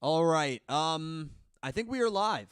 All right. I think we are live.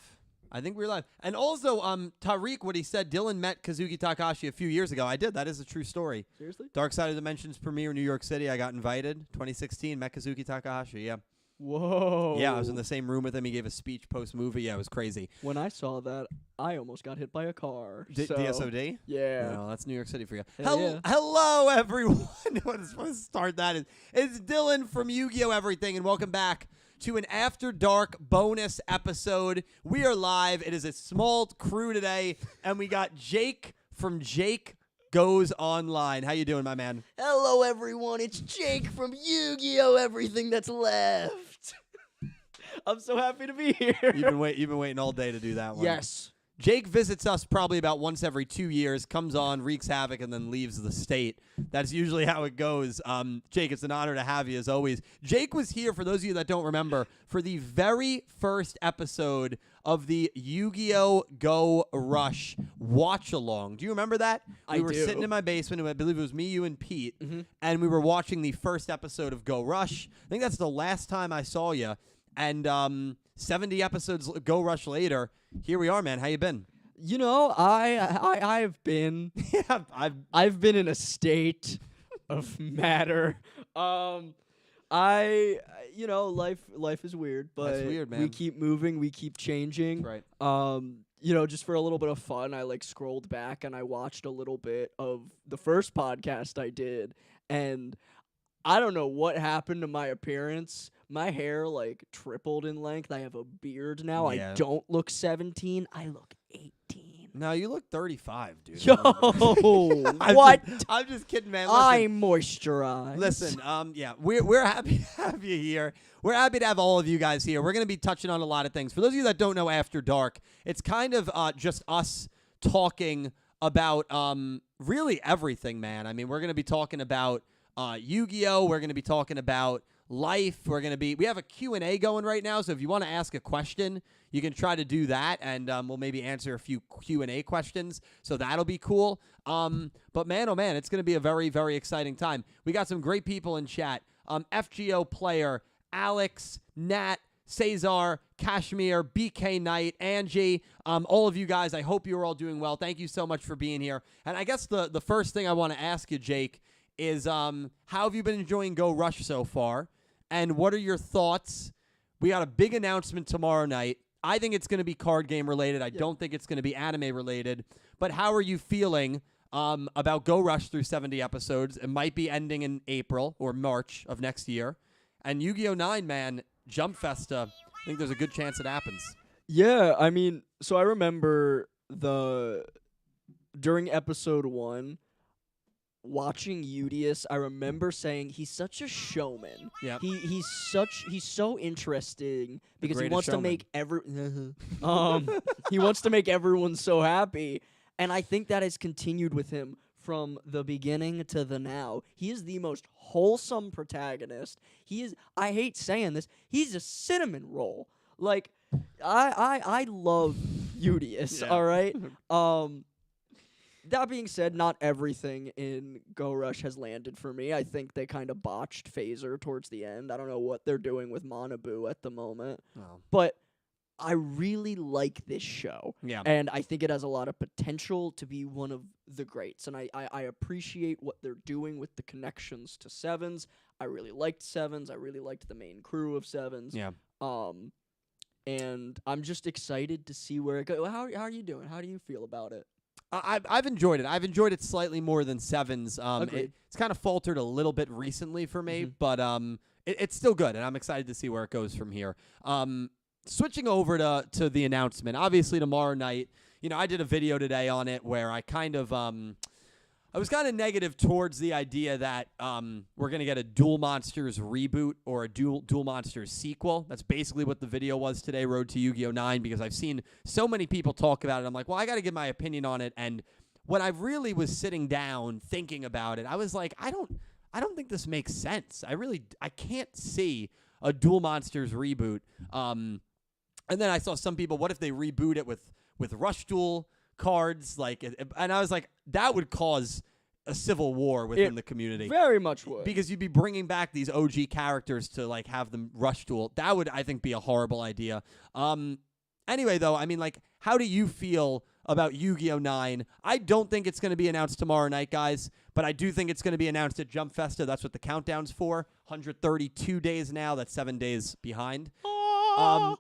And also, Tariq, what he said, Dylan met Kazuki Takahashi a few years ago. I did. That is a true story. Seriously? Dark Side of Dimensions premiere in New York City. I got invited. 2016, met Kazuki Takahashi. Yeah. Whoa. Yeah, I was in the same room with him. He gave a speech post-movie. Yeah, it was crazy. When I saw that, I almost got hit by a car. DSOD? Yeah. No, that's New York City for you. Yeah. Hello, everyone. What is supposed to start that is. It's Dylan from YGO Everything, and welcome back to an After Dark bonus episode. We are live. It is a small crew today, and we got Jake from JakeGoesOnline. How you doing, my man? Hello, everyone. It's Jake from YGO Everything That's Left. I'm so happy to be here. You've been waiting all day to do that one. Yes. Jake visits us probably about once every 2 years, comes on, wreaks havoc, and then leaves the state. That's usually how it goes. Jake, it's an honor to have you as always. Jake was here, for those of you that don't remember, for the very first episode of the Yu-Gi-Oh! Go Rush watch-along. Do you remember that? I We were do. sitting in my basement, and I believe it was me, you, and Pete, Mm-hmm. and we were watching the first episode of Go Rush. I think that's the last time I saw you. And 70 episodes Go Rush later, here we are, man. How you been? You know, I've been Yeah, I've been in a state of matter. Life is weird, but That's weird, man. we keep moving, we keep changing. right. Just for a little bit of fun, I scrolled back and I watched a little bit of the first podcast I did, and I don't know what happened to my appearance. My hair tripled in length. I have a beard now. Yeah. I don't look 17. I look 18. No, you look 35, dude. Yo, I'm what? I'm just kidding, man. I moisturize. Listen, we're happy to have you here. We're happy to have all of you guys here. We're going to be touching on a lot of things. For those of you that don't know After Dark, it's kind of just us talking about really everything, man. I mean, we're going to be talking about Yu-Gi-Oh! We're going to be talking about life. We have a Q&A going right now, so if you want to ask a question, you can try to do that, and we'll maybe answer a few Q&A questions, so that'll be cool. But man, oh man, it's going to be a very, very exciting time. We got some great people in chat. FGO Player, Alex, Nat, Cesar, Kashmir, BK Knight, Angie, all of you guys, I hope you're all doing well. Thank you so much for being here. And I guess the first thing I want to ask you, Jake, is how have you been enjoying Go Rush so far? And what are your thoughts? We got a big announcement tomorrow night. I think it's going to be card game related. I don't think it's going to be anime related. But how are you feeling about Go Rush through 70 episodes? It might be ending in April or March of next year. And Yu-Gi-Oh! 9, man, Jump Festa, I think there's a good chance it happens. Yeah, I mean, so I remember during episode 1, watching Udius, I remember saying he's such a showman. Yeah. He's so interesting because he greatest wants to showman. make he wants to make everyone so happy, and I think that has continued with him from the beginning to the now. He is the most wholesome protagonist. I hate saying this, he's a cinnamon roll. I love Udius, Yeah. all right? That being said, not everything in Go Rush has landed for me. I think they kind of botched Phaser towards the end. I don't know what they're doing with Manabu at the moment. Oh. But I really like this show. Yeah. And I think it has a lot of potential to be one of the greats. And I appreciate what they're doing with the connections to Sevens. I really liked Sevens. I really liked the main crew of Sevens. Yeah. And I'm just excited to see where it goes. How are you doing? How do you feel about it? I've enjoyed it. I've enjoyed it slightly more than Sevens. Agreed. It's kind of faltered a little bit recently for me, Mhm. but it's still good, and I'm excited to see where it goes from here. Switching over to the announcement, obviously tomorrow night, I did a video today on it where I kind of I was kind of negative towards the idea that we're going to get a Duel Monsters reboot or a Duel Monsters sequel. That's basically what the video was today, Road to Yu-Gi-Oh! 9, because I've seen so many people talk about it. I'm like, well, I got to give my opinion on it. And when I really was sitting down thinking about it, I was like, I don't think this makes sense. I can't see a Duel Monsters reboot. And then I saw some people, what if they reboot it with Rush Duel cards? And I was like, that would cause a civil war within the community. Very much would. Because you'd be bringing back these OG characters to like have them rush duel. That would, I think, be a horrible idea. Anyway, though, I mean, like, how do you feel about Yu-Gi-Oh! 9? I don't think it's going to be announced tomorrow night, guys, but I do think it's going to be announced at Jump Festa. That's what the countdown's for. 132 days now. That's 7 days behind.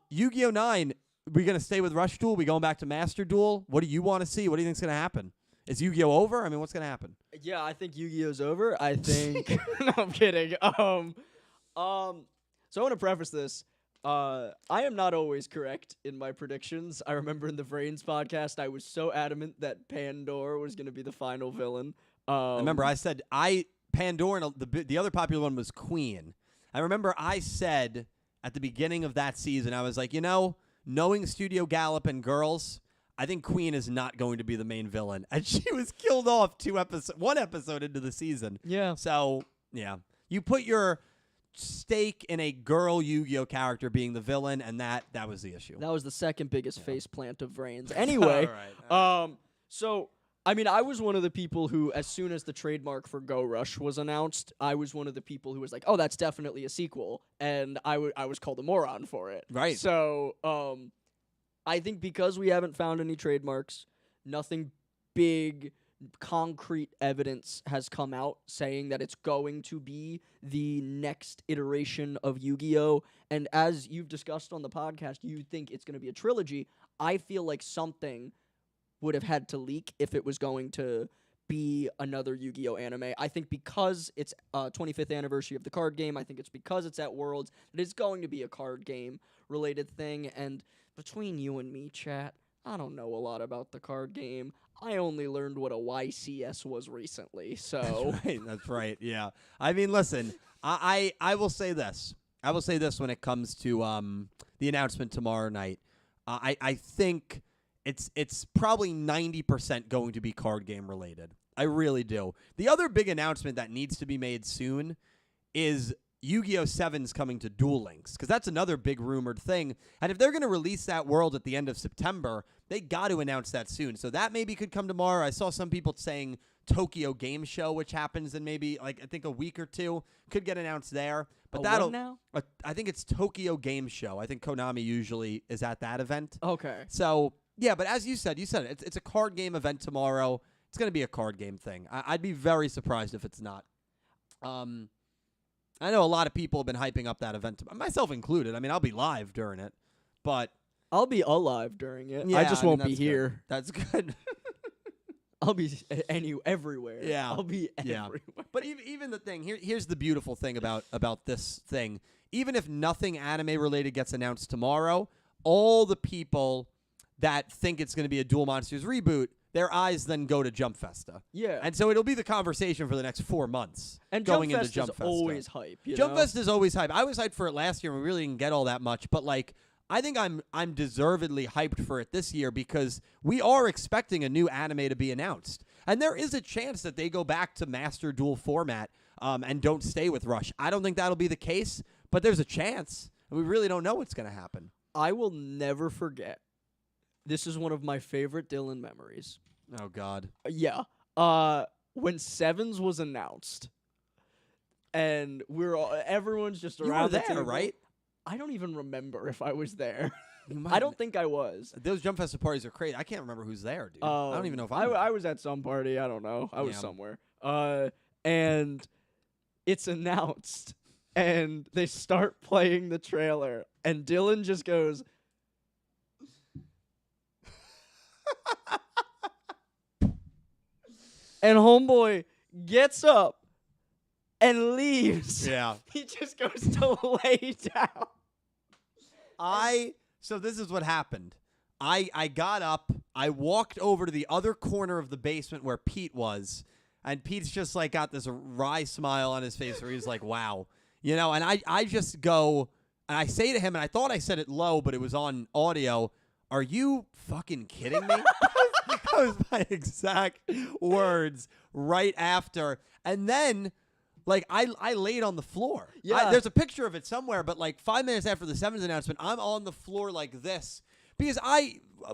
Yu-Gi-Oh! 9, we going to stay with Rush Duel? We going back to Master Duel? What do you want to see? What do you think's going to happen? Is Yu-Gi-Oh! Over? I mean, what's going to happen? Yeah, I think Yu-Gi-Oh's over. I think no, I'm kidding. So I want to preface this. I am not always correct in my predictions. I remember in the Vrains podcast, I was so adamant that Pandora was going to be the final villain. Remember, I said Pandora, and the other popular one was Queen. I remember I said at the beginning of that season, I was like, knowing Studio Gallop and girls, I think Queen is not going to be the main villain. And she was killed off one episode into the season. Yeah. So, yeah. You put your stake in a girl Yu-Gi-Oh! Character being the villain, and that was the issue. That was the second biggest face plant of Vrains. Anyway, all right. So, I mean, I was one of the people who, as soon as the trademark for Go Rush was announced, I was one of the people who was like, oh, that's definitely a sequel. And I was called a moron for it. Right. So, I think because we haven't found any trademarks, nothing big, concrete evidence has come out saying that it's going to be the next iteration of Yu-Gi-Oh! And as you've discussed on the podcast, you think it's going to be a trilogy. I feel like something would have had to leak if it was going to be another Yu-Gi-Oh! Anime. I think because it's 25th anniversary of the card game, I think it's because it's at Worlds, that it's going to be a card game related thing. And between you and me, chat, I don't know a lot about the card game. I only learned what a YCS was recently, so... That's right, yeah. I mean, listen, I will say this. I will say this when it comes to the announcement tomorrow night. I think it's probably 90% going to be card game related. I really do. The other big announcement that needs to be made soon is Yu-Gi-Oh! 7's coming to Duel Links, because that's another big rumored thing. And if they're going to release that world at the end of September, they got to announce that soon. So that maybe could come tomorrow. I saw some people saying Tokyo Game Show, which happens in maybe, I think a week or two, could get announced there. But that'll now? I think it's Tokyo Game Show. I think Konami usually is at that event. Okay. So, yeah, but as you said it. It's a card game event tomorrow. It's going to be a card game thing. I'd be very surprised if it's not. I know a lot of people have been hyping up that event, myself included. I mean, I'll be live during it, but I'll be alive during it. yeah, I just won't be that's here. Good. That's good. I'll be everywhere. Yeah. I'll be Yeah. everywhere. But even the thing, here's the beautiful thing about this thing. Even if nothing anime related gets announced tomorrow, all the people that think it's going to be a Duel Monsters reboot, their eyes then go to Jump Festa. Yeah. And so it'll be the conversation for the next 4 months. And going Jump into Fest Jump is Festa. always hype. Jump Fest is always hype. I was hyped for it last year, and we really didn't get all that much. But like, I think I'm deservedly hyped for it this year because we are expecting a new anime to be announced, and there is a chance that they go back to Master Duel format and don't stay with Rush. I don't think that'll be the case, but there's a chance. We really don't know what's going to happen. I will never forget. This is one of my favorite Dylan memories. Oh God. Yeah. When Sevens was announced, and everyone's just You around were the there, table. right? I don't even remember if I was there. You I don't think I was. Those Jump Festa parties are crazy. I can't remember who's there, dude. I don't even know if I was at some party. I don't know. I was Yeah. somewhere. And it's announced, and they start playing the trailer, and Dylan just goes. And homeboy gets up and leaves. Yeah. He just goes to lay down. So this is what happened. I got up, I walked over to the other corner of the basement where Pete was, and Pete's just like got this wry smile on his face where he's like, wow. And I just go, and I say to him, and I thought I said it low, but it was on audio, are you fucking kidding me? That was my exact words right after. And then, like, I laid on the floor. Yeah. There's a picture of it somewhere, but, like, 5 minutes after the Sevens announcement, I'm on the floor like this. Because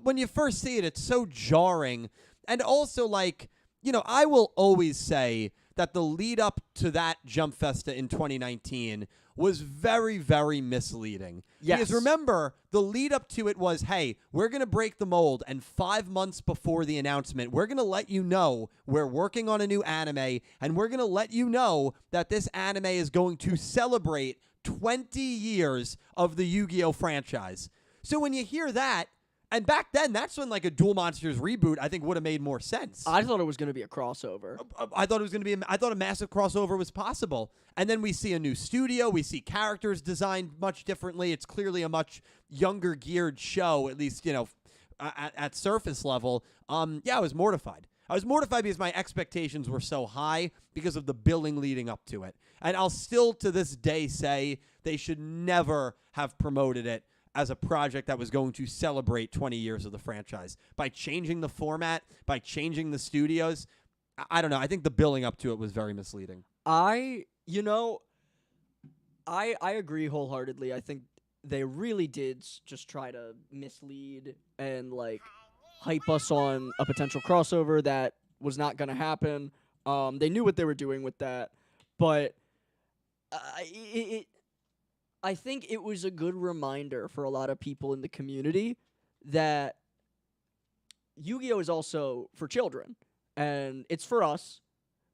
when you first see it, it's so jarring. And also, like, I will always say that the lead up to that Jump Festa in 2019 was very, very misleading. Yes. Because remember, the lead up to it was, hey, we're going to break the mold, and 5 months before the announcement, we're going to let you know we're working on a new anime, and we're going to let you know that this anime is going to celebrate 20 years of the Yu-Gi-Oh! Franchise. So when you hear that, and back then, that's when like a Duel Monsters reboot, I think, would have made more sense. I thought it was going to be a crossover. I thought it was going to be. I thought a massive crossover was possible. And then we see a new studio. We see characters designed much differently. It's clearly a much younger geared show, at least at surface level. I was mortified. I was mortified because my expectations were so high because of the billing leading up to it. And I'll still to this day say they should never have promoted it as a project that was going to celebrate 20 years of the franchise. By changing the format, by changing the studios, I don't know. I think the billing up to it was very misleading. I agree wholeheartedly. I think they really did just try to mislead and like hype us on a potential crossover that was not going to happen. They knew what they were doing with that, but I think it was a good reminder for a lot of people in the community that Yu-Gi-Oh! Is also for children, and it's for us,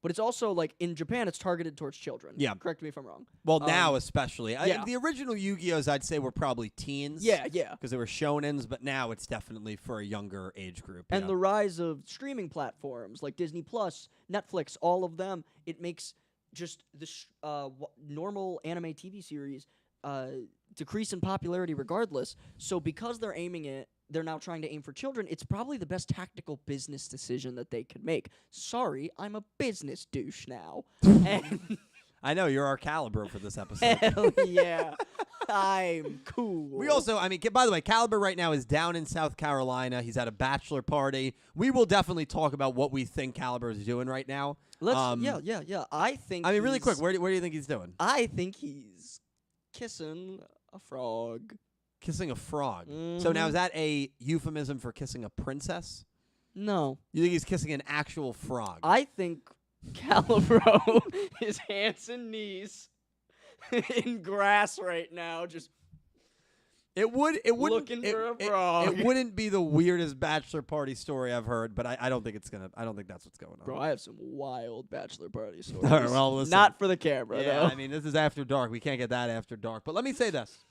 but it's also, like, in Japan, it's targeted towards children. Yeah. Correct me if I'm wrong. Well, now especially. yeah. The original Yu-Gi-Ohs, I'd say, were probably teens. Yeah. Because they were shonens, but now it's definitely for a younger age group. And the rise of streaming platforms like Disney+, Netflix, all of them, it makes just the normal anime TV series decrease in popularity regardless. So because they're now trying to aim for children, it's probably the best tactical business decision that they could make. Sorry, I'm a business douche now. And I know, you're our caliber for this episode. hell yeah, I'm cool. We also, by the way, Caliber right now is down in South Carolina. He's at a bachelor party. We will definitely talk about what we think Caliber is doing right now. Yeah. I think really quick, where do you think he's doing? I think he's kissing a frog. Kissing a frog. Mm-hmm. So now is that a euphemism for kissing a princess? No. You think he's kissing an actual frog? I think Calibro is hands and knees in grass right now, just It wouldn't looking for a frog. It wouldn't be the weirdest bachelor party story I've heard, but I don't think I don't think that's what's going on. Bro, I have some wild bachelor party stories. All right, well, listen. Not for the camera, Yeah, though. this is after dark. We can't get that after dark. But let me say this.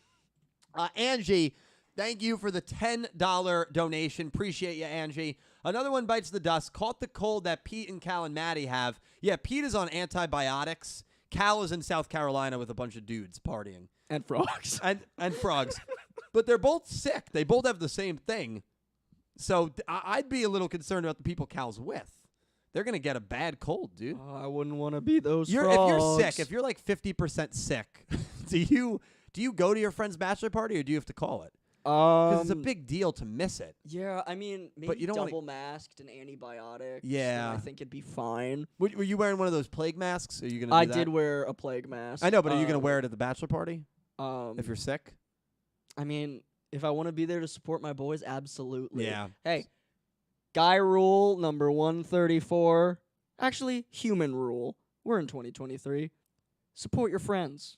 Angie, thank you for the $10 donation. Appreciate you, Angie. Another one bites the dust. Caught the cold that Pete and Cal and Maddie have. Yeah, Pete is on antibiotics. Cal is in South Carolina with a bunch of dudes partying. And frogs. And frogs. But they're both sick. They both have the same thing. So I'd be a little concerned about the people Cal's with. They're going to get a bad cold, dude. I wouldn't want to be those frogs. If you're sick, if you're like 50% sick, do you go to your friend's bachelor party or do you have to call it? Because it's a big deal to miss it. Yeah, maybe but you don't double masked and antibiotics. Yeah. I think it'd be fine. Were you wearing one of those plague masks? Are you gonna? I do did that? wear a plague mask. I know, but are you gonna wear it at the bachelor party if you're sick? If I want to be there to support my boys, absolutely. Yeah. Hey, guy rule number 134. Actually, human rule. We're in 2023. Support your friends.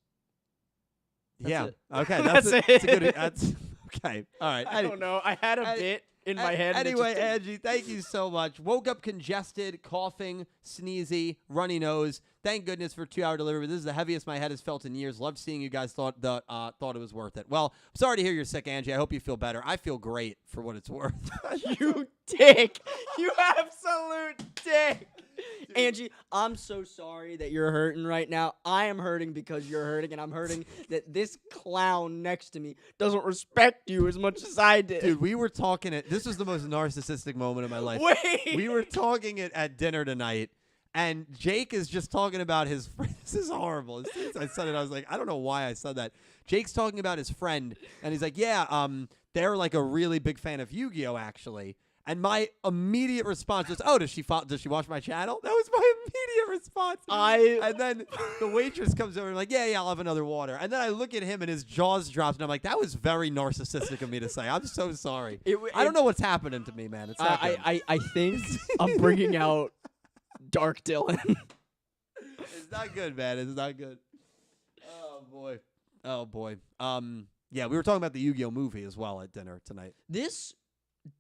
That's it. Okay. That's That's it. a good. That's okay. All right. I don't know. I had a bit in my head. Anyway, Angie, thank you so much. Woke up congested, coughing, sneezy, runny nose. Thank goodness for 2-hour delivery. This is the heaviest my head has felt in years. Loved seeing you guys thought it was worth it. Well, I'm sorry to hear you're sick, Angie. I hope you feel better. I feel great for what it's worth. You dick. You absolute dick. Dude. Angie, I'm so sorry that you're hurting right now. I am hurting because you're hurting, and I'm hurting that this clown next to me doesn't respect you as much as I did. Dude, we were talking this was the most narcissistic moment of my life. Wait. We were talking at dinner tonight, and Jake is just talking about his friend. This is horrible. As soon as I said it, I was like, I don't know why I said that. Jake's talking about his friend, and he's like, yeah, they're like a really big fan of Yu-Gi-Oh! Actually. And my immediate response was, "Oh, does she watch my channel?" That was my immediate response. And then the waitress comes over and like, "Yeah, I'll have another water." And then I look at him and his jaws drops, and I'm like, "That was very narcissistic of me to say. I'm so sorry. I don't know what's happening to me, man. It's not good." I think I'm bringing out Dark Dylan. It's not good, man. It's not good. Oh boy. Oh boy. Yeah, we were talking about the Yu-Gi-Oh movie as well at dinner tonight. This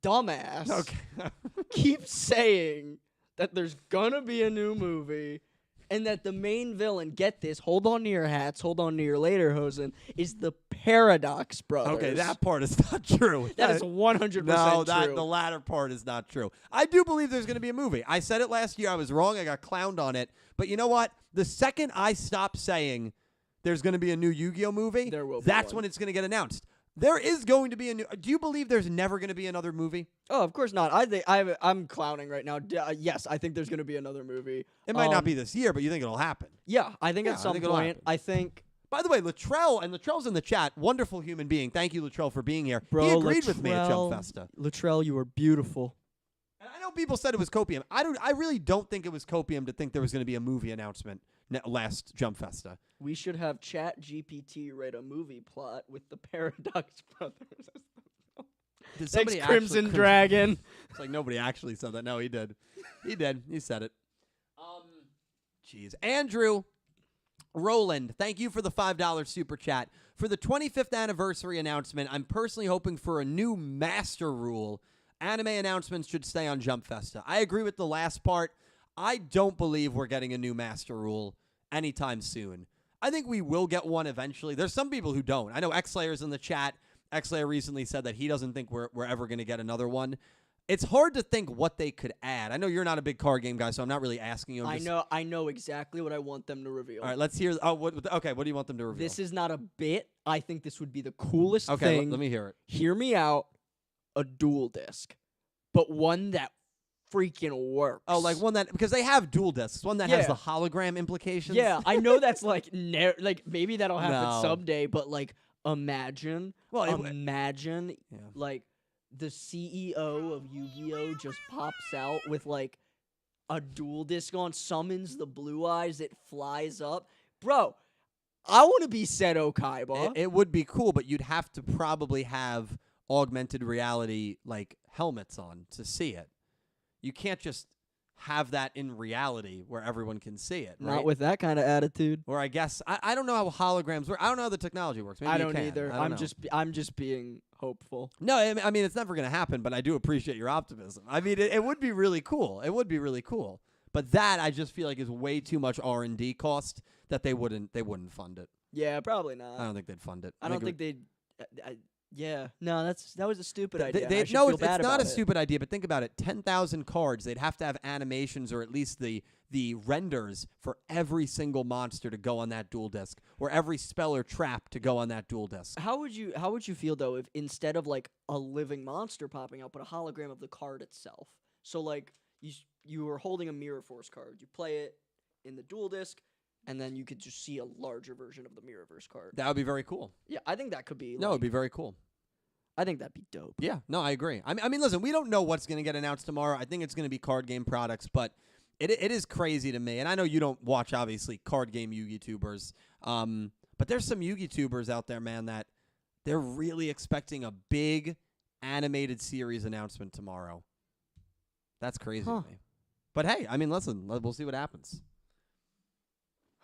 dumbass Okay. keeps saying that there's gonna be a new movie and that the main villain, get this, hold on to your hats, hold on to your lederhosen, is the Paradox Brothers. Okay, that part is not true. That is 100% true. The latter part is not true. I do believe there's going to be a movie. I said it last year. I was wrong. I got clowned on it. But you know what? The second I stop saying there's going to be a new Yu-Gi-Oh movie, that's when it's going to get announced. There is going to be a new. Do you believe there's never going to be another movie? Oh, of course not. I'm clowning right now. Yes, I think there's going to be another movie. It might not be this year, but you think it'll happen? Yeah, I think at some point. I think. By the way, Latrell's in the chat. Wonderful human being. Thank you, Latrell, for being here. Bro, he agreed with me at Jump Festa. Latrell, you are beautiful. And I know people said it was copium. I really don't think it was copium to think there was going to be a movie announcement last Jump Festa. We should have ChatGPT write a movie plot with the Paradox Brothers. Thanks, Crimson Dragon. It's like nobody actually said that. No, he did. He did. He said it. Jeez. Andrew Roland, thank you for the $5 super chat. For the 25th anniversary announcement, I'm personally hoping for a new master rule. Anime announcements should stay on Jump Festa. I agree with the last part. I don't believe we're getting a new master rule anytime soon. I think we will get one eventually. There's some people who don't. I know X-Slayer's in the chat. X-Slayer recently said that he doesn't think we're ever going to get another one. It's hard to think what they could add. I know you're not a big card game guy, so I'm not really asking you. I know exactly what I want them to reveal. All right, let's hear. Okay. What do you want them to reveal? This is not a bit. I think this would be the coolest thing. Okay, let me hear it. Hear me out. A dual disc, but one that freaking works. Oh, like one that, because they have dual discs. One that has the hologram implications. Yeah, I know that's like maybe that'll happen someday, but like imagine like the CEO of Yu-Gi-Oh just pops out with like a dual disc on, summons the blue eyes, it flies up. Bro, I want to be Seto Kaiba. It would be cool, but you'd have to probably have augmented reality like helmets on to see it. You can't just have that in reality where everyone can see it. Right? Not with that kind of attitude. Or I guess I don't know how holograms work. I don't know how the technology works. Maybe I don't you can. either. I'm just being hopeful. No, I mean it's never going to happen, but I do appreciate your optimism. I mean it would be really cool. It would be really cool. But that I just feel like is way too much R&D cost that they wouldn't fund it. Yeah, probably not. I don't think they'd fund it. I don't think they'd. Yeah, no, that was a stupid idea. It's not a stupid idea, but think about it. 10,000 cards, they'd have to have animations or at least the renders for every single monster to go on that dual disc, or every spell or trap to go on that dual disc. How would you feel though if instead of like a living monster popping out, but a hologram of the card itself? So like you were holding a Mirror Force card, you play it in the dual disc, and then you could just see a larger version of the Mirrorverse card. That would be very cool. Yeah, I think that could be. No, it'd be very cool. I think that'd be dope. Yeah, no, I agree. I mean, listen, we don't know what's going to get announced tomorrow. I think it's going to be card game products, but it is crazy to me. And I know you don't watch, obviously, card game Yu-Gi-Tubers, but there's some Yu-Gi-Tubers out there, man, that they're really expecting a big animated series announcement tomorrow. That's crazy to me. But hey, I mean, listen, we'll see what happens.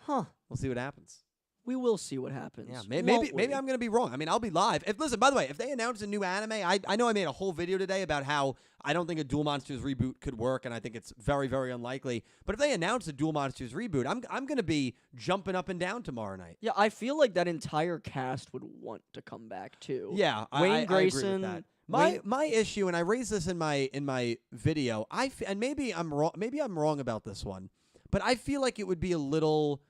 We'll see what happens. We will see what happens. Yeah, maybe I'm going to be wrong. I mean, I'll be live. Listen, by the way, if they announce a new anime, I know I made a whole video today about how I don't think a Duel Monsters reboot could work, and I think it's very, very unlikely. But if they announce a Duel Monsters reboot, I'm going to be jumping up and down tomorrow night. Yeah, I feel like that entire cast would want to come back too. Yeah, Wayne Grayson. I agree with that. My issue, and I raised this in my video, and maybe I'm wrong about this one, but I feel like it would be a little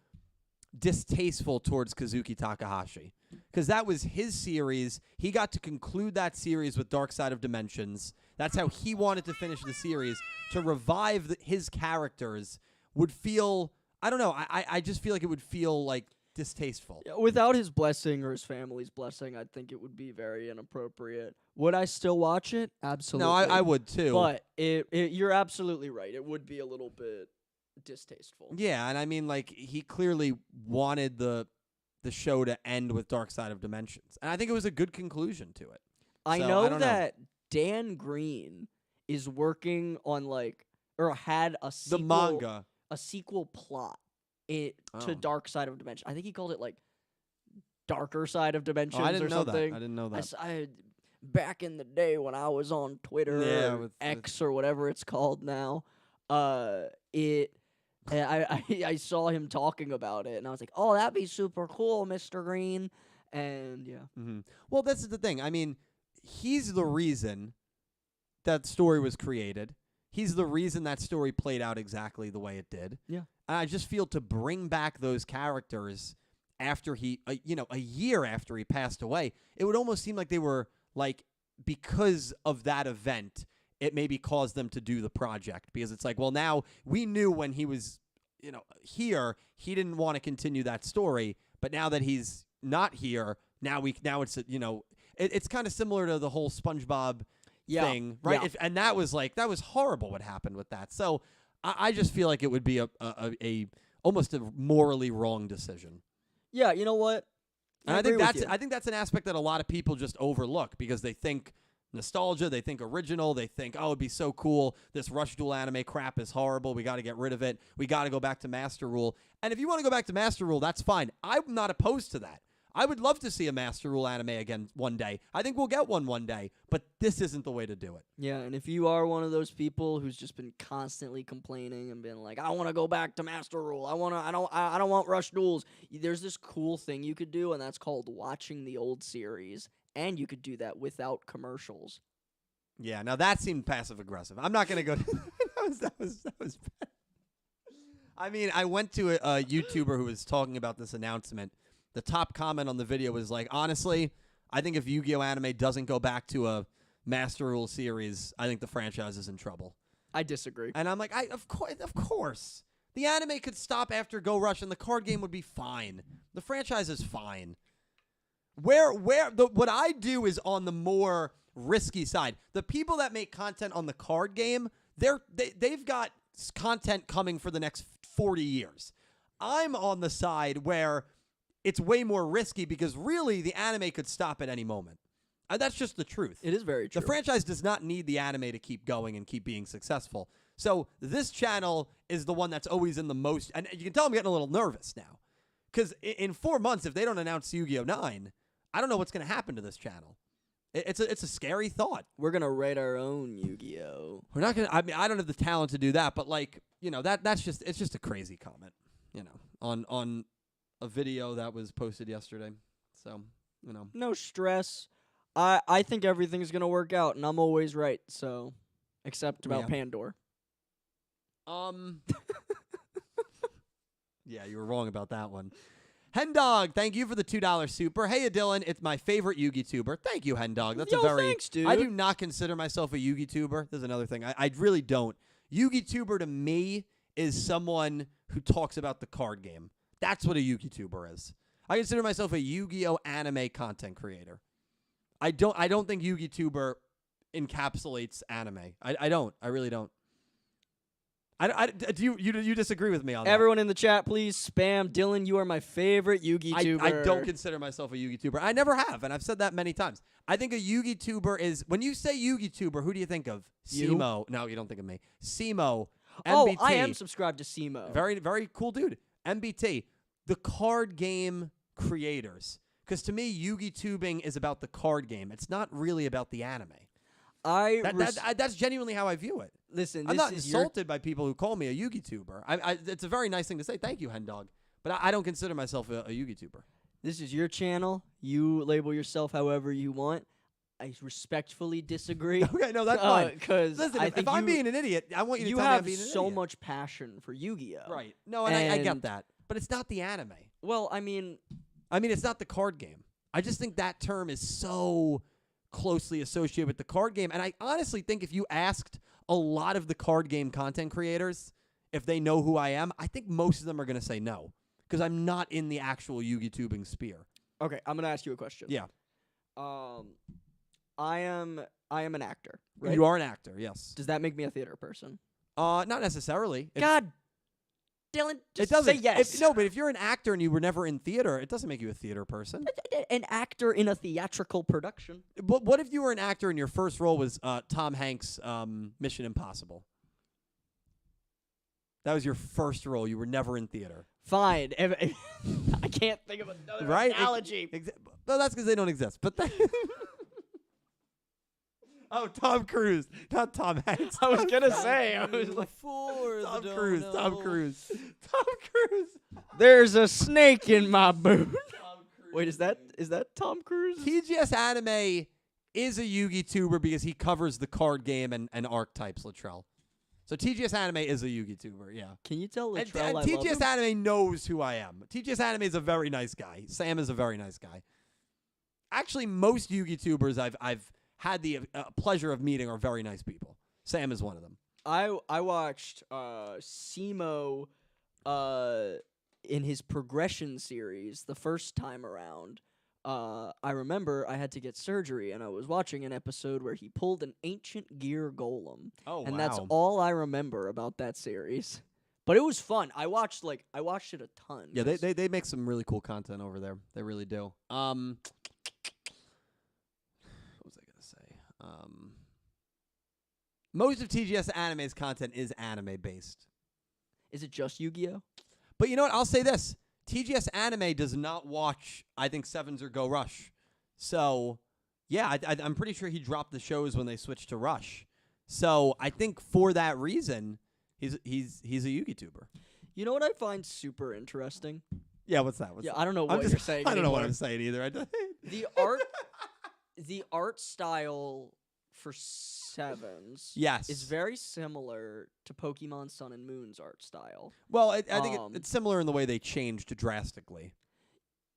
distasteful towards Kazuki Takahashi, because that was his series. He got to conclude that series with Dark Side of Dimensions. That's how he wanted to finish the series. To revive his characters would feel, I don't know, I just feel like it would feel like distasteful. Without his blessing or his family's blessing, I think it would be very inappropriate. Would I still watch it? Absolutely. No, I would too. But you're absolutely right. It would be a little bit distasteful. Yeah, and I mean, like, he clearly wanted the show to end with Dark Side of Dimensions, and I think it was a good conclusion to it. I know that Dan Green is working on like or had a The sequel, manga. a sequel plot to Oh. Dark Side of Dimension. I think he called it like Darker Side of Dimensions Oh, I didn't or know something. that. I didn't know that. Back in the day when I was on Twitter Yeah, or with X or whatever it's called now, I saw him talking about it, and I was like, "Oh, that'd be super cool, Mr. Green." And yeah, Mm-hmm. Well, this is the thing. I mean, he's the reason that story was created. He's the reason that story played out exactly the way it did. Yeah. And I just feel to bring back those characters after a year after he passed away, it would almost seem like they were like, because of that event, it maybe caused them to do the project, because it's like, well, now we knew when he was, here, he didn't want to continue that story, but now that he's not here, now it's it's kind of similar to the whole SpongeBob thing, right? Yeah. And that was horrible what happened with that. So I just feel like it would be a almost a morally wrong decision. Yeah, you know what? And I agree think that's an aspect that a lot of people just overlook, because they think nostalgia, they think original, they think, oh, it'd be so cool. This Rush Duel anime crap is horrible. We got to get rid of it. We got to go back to Master Rule. And if you want to go back to Master Rule, that's fine. I'm not opposed to that. I would love to see a Master Rule anime again one day. I think we'll get one day, but this isn't the way to do it. Yeah, and if you are one of those people who's just been constantly complaining and been like, I want to go back to Master Rule. I don't want Rush Duels. There's this cool thing you could do, and that's called watching the old series, and you could do that without commercials. Yeah, now that seemed passive aggressive. I'm not going to go. That was bad. I mean, I went to a YouTuber who was talking about this announcement. The top comment on the video was like, honestly, I think if Yu-Gi-Oh! Anime doesn't go back to a Master Rule series, I think the franchise is in trouble. I disagree. And I'm like, of course. The anime could stop after Go Rush, and the card game would be fine. The franchise is fine. What I do is on the more risky side. The people that make content on the card game, they've got content coming for the next 40 years. I'm on the side where it's way more risky, because really the anime could stop at any moment. That's just the truth. It is very true. The franchise does not need the anime to keep going and keep being successful. So this channel is the one that's always in the most, and you can tell I'm getting a little nervous now, because in 4 months, if they don't announce Yu-Gi-Oh! 9, I don't know what's going to happen to this channel. It's a scary thought. We're gonna write our own Yu-Gi-Oh. We're not gonna. I mean, I don't have the talent to do that, but it's just a crazy comment, on a video that was posted yesterday. So, No stress. I think everything's gonna work out, and I'm always right. So, except about Pandora. Yeah, you were wrong about that one. Hendog, thank you for the $2 super. Hey, Dylan, it's my favorite Yu-Gi tuber. Thank you, Hendog. That's thanks, dude. I do not consider myself a Yu-Gi tuber. There's another thing. I really don't. Yu-Gi tuber to me is someone who talks about the card game. That's what a Yu-Gi tuber is. I consider myself a Yu-Gi-Oh! Anime content creator. I don't think Yu-Gi tuber encapsulates anime. I don't. I really don't. Do you disagree with me on that? Everyone in the chat, please spam Dylan. You are my favorite Yu-Gi tuber. I don't consider myself a Yu-Gi tuber. I never have, and I've said that many times. I think a Yu-Gi tuber is, when you say Yu-Gi tuber, who do you think of? You? Simo. No, you don't think of me. Simo. Oh, MBT. I am subscribed to Simo. Very, very cool dude. MBT. The card game creators. Because to me, Yu-Gi tubing is about the card game. It's not really about the anime. That's genuinely how I view it. Listen, I'm not insulted by people who call me a Yu-Gi tuber. It's a very nice thing to say. Thank you, Hendog. But I don't consider myself a Yu-Gi tuber. This is your channel. You label yourself however you want. I respectfully disagree. Okay, no, that's fine. Because listen, if I'm being an idiot, I want you to tell me I'm being an idiot. You have so much passion for Yu-Gi-Oh. Right. No, and I get that. But it's not the anime. Well, I mean, it's not the card game. I just think that term is so closely associated with the card game. And I honestly think if you asked a lot of the card game content creators if they know who I am, I think most of them are going to say no, because I'm not in the actual Yu-Gi tubing sphere. Okay, I'm going to ask you a question. Yeah. I am an actor, right? You are an actor, yes. Does that make me a theater person? Not necessarily. God, Dylan, just it doesn't say yes. But if you're an actor and you were never in theater, it doesn't make you a theater person. An actor in a theatrical production. But what if you were an actor and your first role was Tom Hanks' Mission Impossible? That was your first role. You were never in theater. Fine. I can't think of another analogy. No, that's because they don't exist. But oh, Tom Cruise, not Tom Hanks. I was gonna say. I was like, Tom Cruise. Tom Cruise. there's a snake in my boot. Wait, is that Tom Cruise? TGS Anime is a Yugi tuber because he covers the card game and archetypes, Latrell. So TGS Anime is a Yugi tuber, yeah. Can you tell And Latrell I love TGS him? Anime knows who I am. TGS Anime is a very nice guy. Sam is a very nice guy. Actually, most Yugi tubers I've had the pleasure of meeting are very nice people. Sam is one of them. I watched Simo in his progression series the first time around. I remember I had to get surgery, and I was watching an episode where he pulled an ancient gear golem. Oh, and wow. that's all I remember about that series. But it was fun. I watched it a ton. Yeah, they make some really cool content over there. They really do. What was I gonna say? Most of TGS Anime's content is anime based. Is it just Yu-Gi-Oh? But you know what? I'll say this. TGS Anime does not watch, I think, Sevens or Go Rush. So, yeah, I'm pretty sure he dropped the shows when they switched to Rush. So, I think for that reason, he's a Yugi tuber. You know what I find super interesting? Yeah, what's that? I don't know what you're saying. I don't know what anymore. I'm saying either. The art style for Sevens Yes. is very similar to Pokemon Sun and Moon's art style. Well, I think it's similar in the way they changed drastically.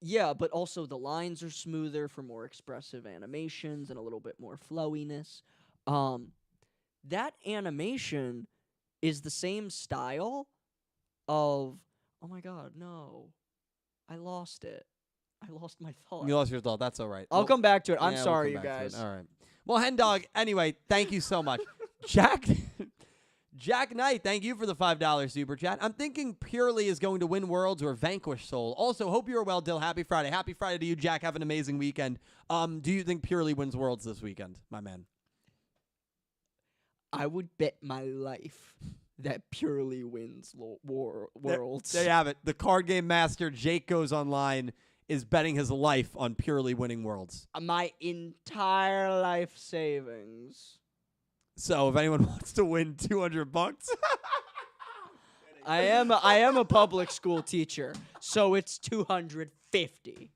Yeah, but also the lines are smoother for more expressive animations and a little bit more flowiness. That animation is the same style of, oh my god, no. I lost it. I lost my thought. You lost your thought. That's all right. I'll come back to it. I'm Yeah, sorry, we'll you come back to guys. it. All right. Well, Hen Dog, anyway, thank you so much. Jack Knight, thank you for the $5 super chat. I'm thinking Purely is going to win Worlds or vanquish Soul. Also, hope you're well, Dill. Happy Friday. Happy Friday to you, Jack. Have an amazing weekend. Do you think Purely wins Worlds this weekend, my man? I would bet my life that Purely wins Worlds. There you have it. The card game master, Jake Goes Online, is betting his life on Purely winning Worlds. My entire life savings. So if anyone wants to win $200, I am a public school teacher, so it's $250.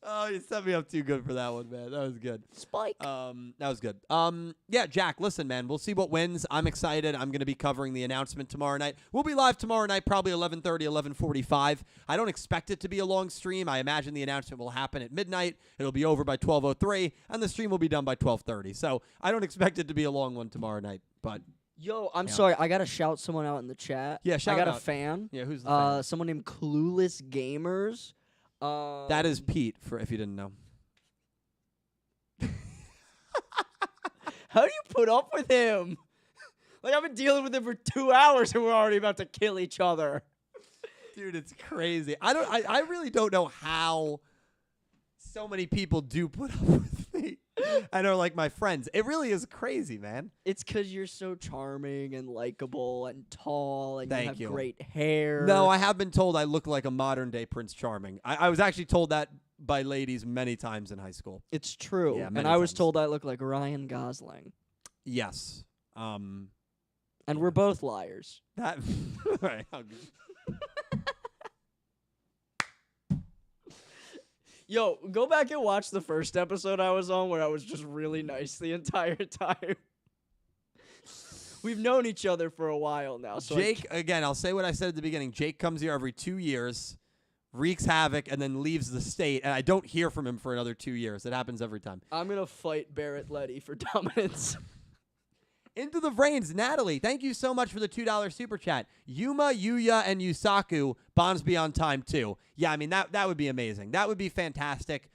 oh, you set me up too good for that one, man. That was good. Spike. That was good. Yeah, Jack, listen, man, we'll see what wins. I'm excited. I'm going to be covering the announcement tomorrow night. We'll be live tomorrow night, probably 11:30, 11:45. I don't expect it to be a long stream. I imagine the announcement will happen at midnight. It'll be over by 12:03, and the stream will be done by 12:30. So I don't expect it to be a long one tomorrow night, but... Yo, I'm sorry. I got to shout someone out in the chat. Yeah, shout I got out. a fan. Yeah, who's the fan? Someone named Clueless Gamers. That is Pete, for if you didn't know. How do you put up with him? Like, I've been dealing with him for 2 hours and we're already about to kill each other. Dude, it's crazy. I really don't know how so many people do put up with me and are like my friends. It really is crazy, man. It's because you're so charming and likable and tall and Thank you you. have great hair. No, I have been told I look like a modern day Prince Charming. I was actually told that by ladies many times in high school. It's true. Yeah, and many I was times. told I look like Ryan Gosling. Yes. And we're both liars. That right. I'll give- Yo, go back and watch the first episode I was on where I was just really nice the entire time. We've known each other for a while now. So Jake, again, I'll say what I said at the beginning. Jake comes here every 2 years, wreaks havoc, and then leaves the state, and I don't hear from him for another 2 years. It happens every time. I'm going to fight Barrett Letty for dominance. Into the Brains, Natalie, thank you so much for the $2 super chat. Yuma, Yuya, and Yusaku, Bonds Beyond Time 2. Yeah, I mean, that would be amazing. That would be fantastic.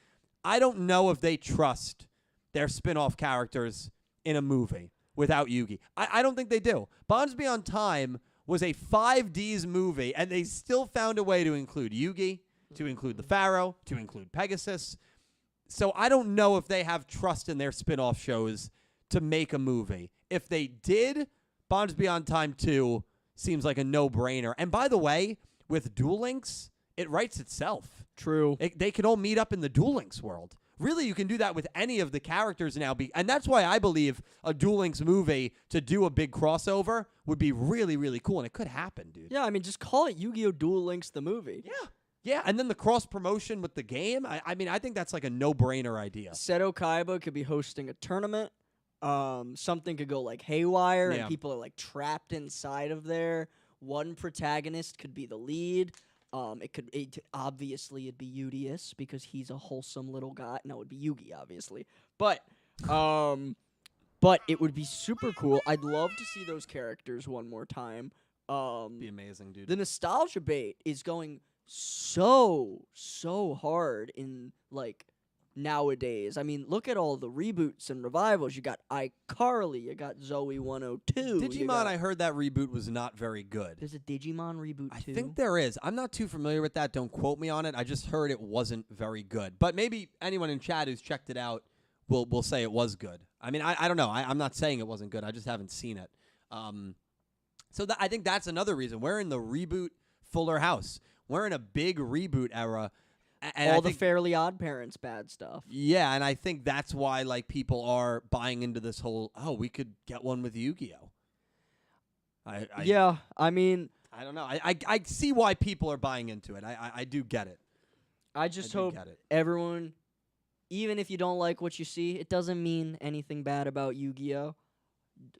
I don't know if they trust their spin-off characters in a movie without Yugi. I don't think they do. Bonds Beyond Time was a 5Ds movie, and they still found a way to include Yugi, to include the Pharaoh, to include Pegasus. So I don't know if they have trust in their spin-off shows to make a movie. If they did, Bonds Beyond Time 2 seems like a no-brainer. And by the way, with Duel Links, it writes itself. True. They can all meet up in the Duel Links world. Really, you can do that with any of the characters now. And that's why I believe a Duel Links movie to do a big crossover would be really, really cool. And it could happen, dude. Yeah, I mean, just call it Yu-Gi-Oh! Duel Links the movie. Yeah. Yeah, and then the cross-promotion with the game. I mean, I think that's like a no-brainer idea. Seto Kaiba could be hosting a tournament. Something could go like haywire, Yeah. and people are like trapped inside of there. One protagonist could be the lead. Obviously it'd be Udius because he's a wholesome little guy. No, it'd be Yugi, obviously. But it would be super cool. I'd love to see those characters one more time. Be amazing, dude. The nostalgia bait is going so hard in like nowadays. I mean, look at all the reboots and revivals. You got iCarly, you got Zoe 102. Digimon, I heard that reboot was not very good. There's a Digimon reboot too. I think there is. I'm not too familiar with that. Don't quote me on it. I just heard it wasn't very good. But maybe anyone in chat who's checked it out will say it was good. I mean, I don't know. I'm not saying it wasn't good. I just haven't seen it. So I think that's another reason. We're in the reboot Fuller House. We're in a big reboot era. And all the Fairly Odd Parents bad stuff. Yeah, and I think that's why like people are buying into this whole, we could get one with Yu-Gi-Oh. Yeah, I mean, I don't know. I see why people are buying into it. I do get it. I just hope everyone, even if you don't like what you see, it doesn't mean anything bad about Yu-Gi-Oh.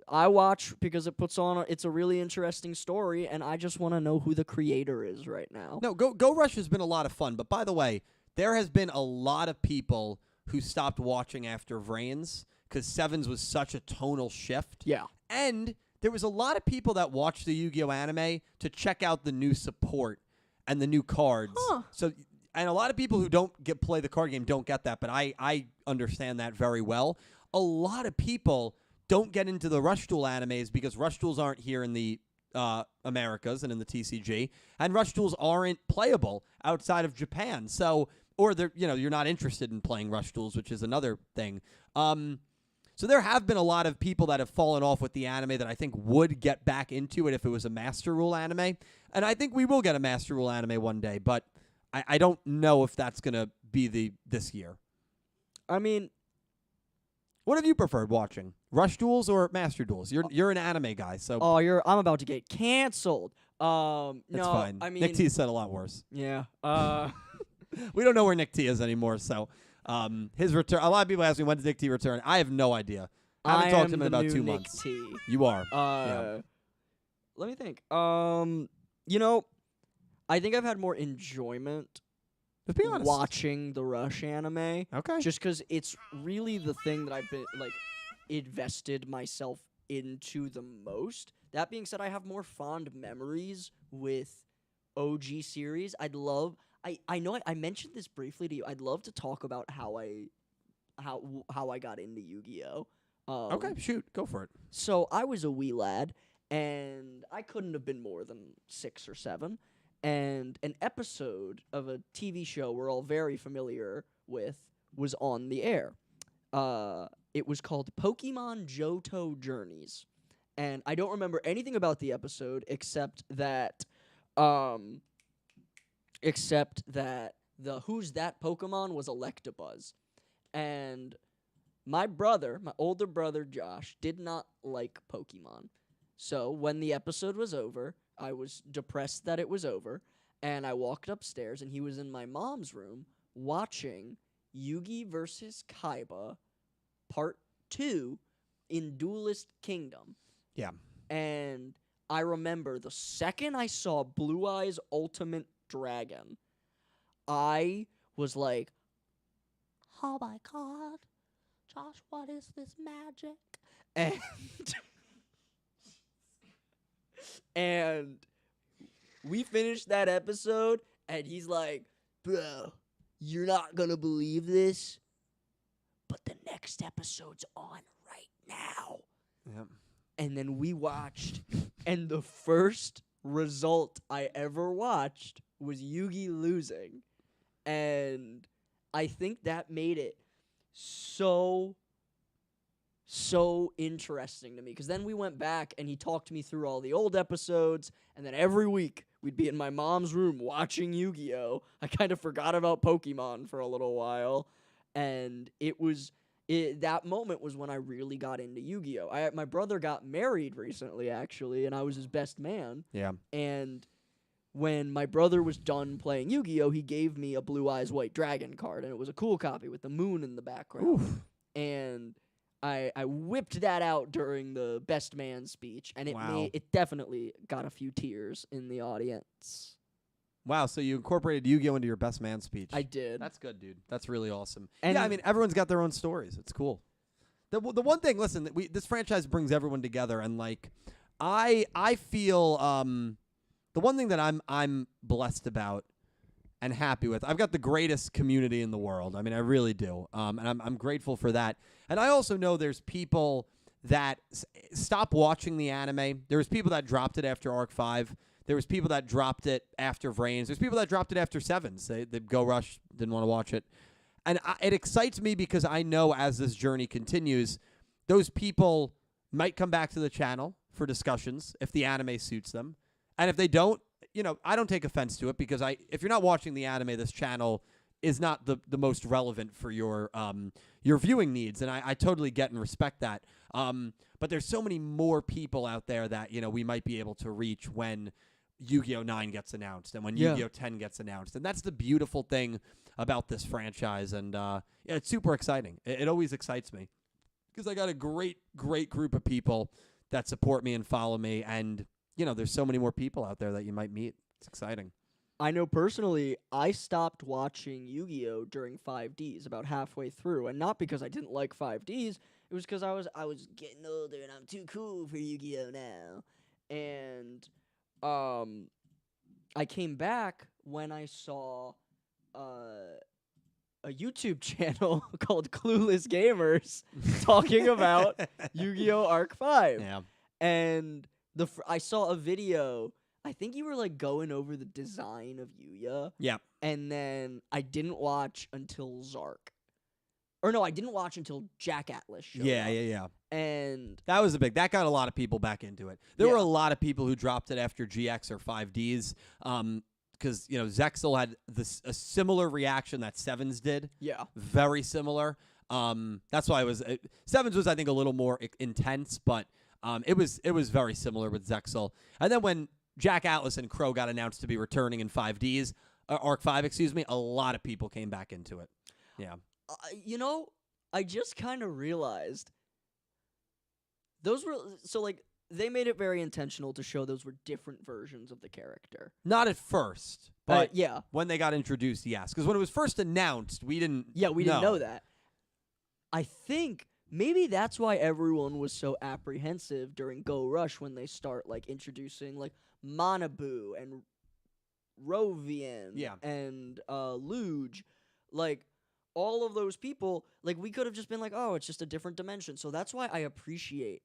I watch because it puts on it's a really interesting story, and I just want to know who the creator is right now. No, Go Rush has been a lot of fun, but by the way, there has been a lot of people who stopped watching after Vrains because Sevens was such a tonal shift. Yeah. And there was a lot of people that watched the Yu-Gi-Oh! Anime to check out the new support and the new cards. Huh. So, and a lot of people who don't play the card game don't get that, but I understand that very well. A lot of people don't get into the Rush Duel animes because Rush Duels aren't here in the Americas and in the TCG, and Rush Duels aren't playable outside of Japan. So, or they're, you're not interested in playing Rush Duels, which is another thing. So there have been a lot of people that have fallen off with the anime that I think would get back into it if it was a Master Rule anime, and I think we will get a Master Rule anime one day, but I don't know if that's gonna be this year. I mean, what have you preferred watching? Rush Duels or Master Duels? You're an anime guy, so I'm about to get canceled. That's no, fine. I mean, Nick T said a lot worse. Yeah. We don't know where Nick T is anymore, so his return. A lot of people ask me when's Nick T return. I have no idea. I haven't talked to him in about 2 months. Nick T. You are. Let me think. I think I've had more enjoyment Let's be honest. watching the Rush anime. Okay. Just because it's really the thing that I've been invested myself into the most. That being said, I have more fond memories with OG series. I know I mentioned this briefly to you. I'd love to talk about how I got into Yu-Gi-Oh. Okay, shoot, go for it. So I was a wee lad, and I couldn't have been more than 6 or 7. And an episode of a TV show we're all very familiar with was on the air. It was called Pokemon Johto Journeys. And I don't remember anything about the episode except that the Who's That Pokemon was Electabuzz. And my older brother Josh, did not like Pokemon. So when the episode was over, I was depressed that it was over, and I walked upstairs, and he was in my mom's room watching Yugi vs. Kaiba Part 2 in Duelist Kingdom. Yeah. And I remember the second I saw Blue Eyes Ultimate Dragon, I was like, oh my god, Josh, what is this magic? And we finished that episode, and he's like, bro, you're not gonna believe this, but the next episode's on right now. Yep. And then we watched, and the first result I ever watched was Yugi losing. And I think that made it so so interesting to me because then we went back and he talked me through all the old episodes, and then every week we'd be in my mom's room watching Yu-Gi-Oh. I kind of forgot about Pokemon for a little while, and that moment was when I really got into Yu-Gi-Oh. My brother got married recently, actually, and I was his best man. Yeah. And when my brother was done playing Yu-Gi-Oh, he gave me a Blue Eyes White Dragon card, and it was a cool copy with the moon in the background. Oof. And I whipped that out during the best man speech, and Wow. it definitely got a few tears in the audience. Wow, so you incorporated Yu-Gi-Oh into your best man speech. I did. That's good, dude. That's really awesome. And yeah, I mean, everyone's got their own stories. It's cool. The one thing, listen, this franchise brings everyone together, and like, I feel the one thing that I'm blessed about and happy with. I've got the greatest community in the world. I mean, I really do, and I'm grateful for that. And I also know there's people that stop watching the anime. There was people that dropped it after Arc 5. There was people that dropped it after Vrains. There's people that dropped it after Sevens. They Go Rush, didn't want to watch it. And it excites me because I know as this journey continues, those people might come back to the channel for discussions if the anime suits them. And if they don't, I don't take offense to it because if you're not watching the anime, this channel is not the most relevant for your viewing needs. And I totally get and respect that. But there's so many more people out there that, we might be able to reach when Yu-Gi-Oh! 9 gets announced and when Yu-Gi-Oh! 10 gets announced. And that's the beautiful thing about this franchise. And it's super exciting. It always excites me because I got a great group of people that support me and follow me. And, there's so many more people out there that you might meet. It's exciting. I know personally, I stopped watching Yu-Gi-Oh! During 5Ds about halfway through. And not because I didn't like 5Ds. It was because I was getting older and I'm too cool for Yu-Gi-Oh! Now. And I came back when I saw a YouTube channel called Clueless Gamers talking about Yu-Gi-Oh! Arc 5. Yeah. And I saw a video. I think you were like going over the design of Yuya. Yeah. And then I didn't watch until Zark. Or no, I didn't watch until Jack Atlas showed up. Yeah. And that was that got a lot of people back into it. There were a lot of people who dropped it after GX or 5Ds. Because, Zexel had a similar reaction that Sevens did. Yeah. Very similar. That's why Sevens was, I think, a little more intense, but it was very similar with Zexel. And then when Jack Atlas and Crow got announced to be returning in 5Ds, Arc 5, a lot of people came back into it. Yeah. I just kind of realized those were they made it very intentional to show those were different versions of the character. Not at first, but yeah. When they got introduced, yes. Because when it was first announced, we didn't. Yeah, we didn't know that. I think maybe that's why everyone was so apprehensive during Go Rush when they start introducing Manabu and Rovian and Luge. All of those people, we could have just been oh, it's just a different dimension. So that's why I appreciate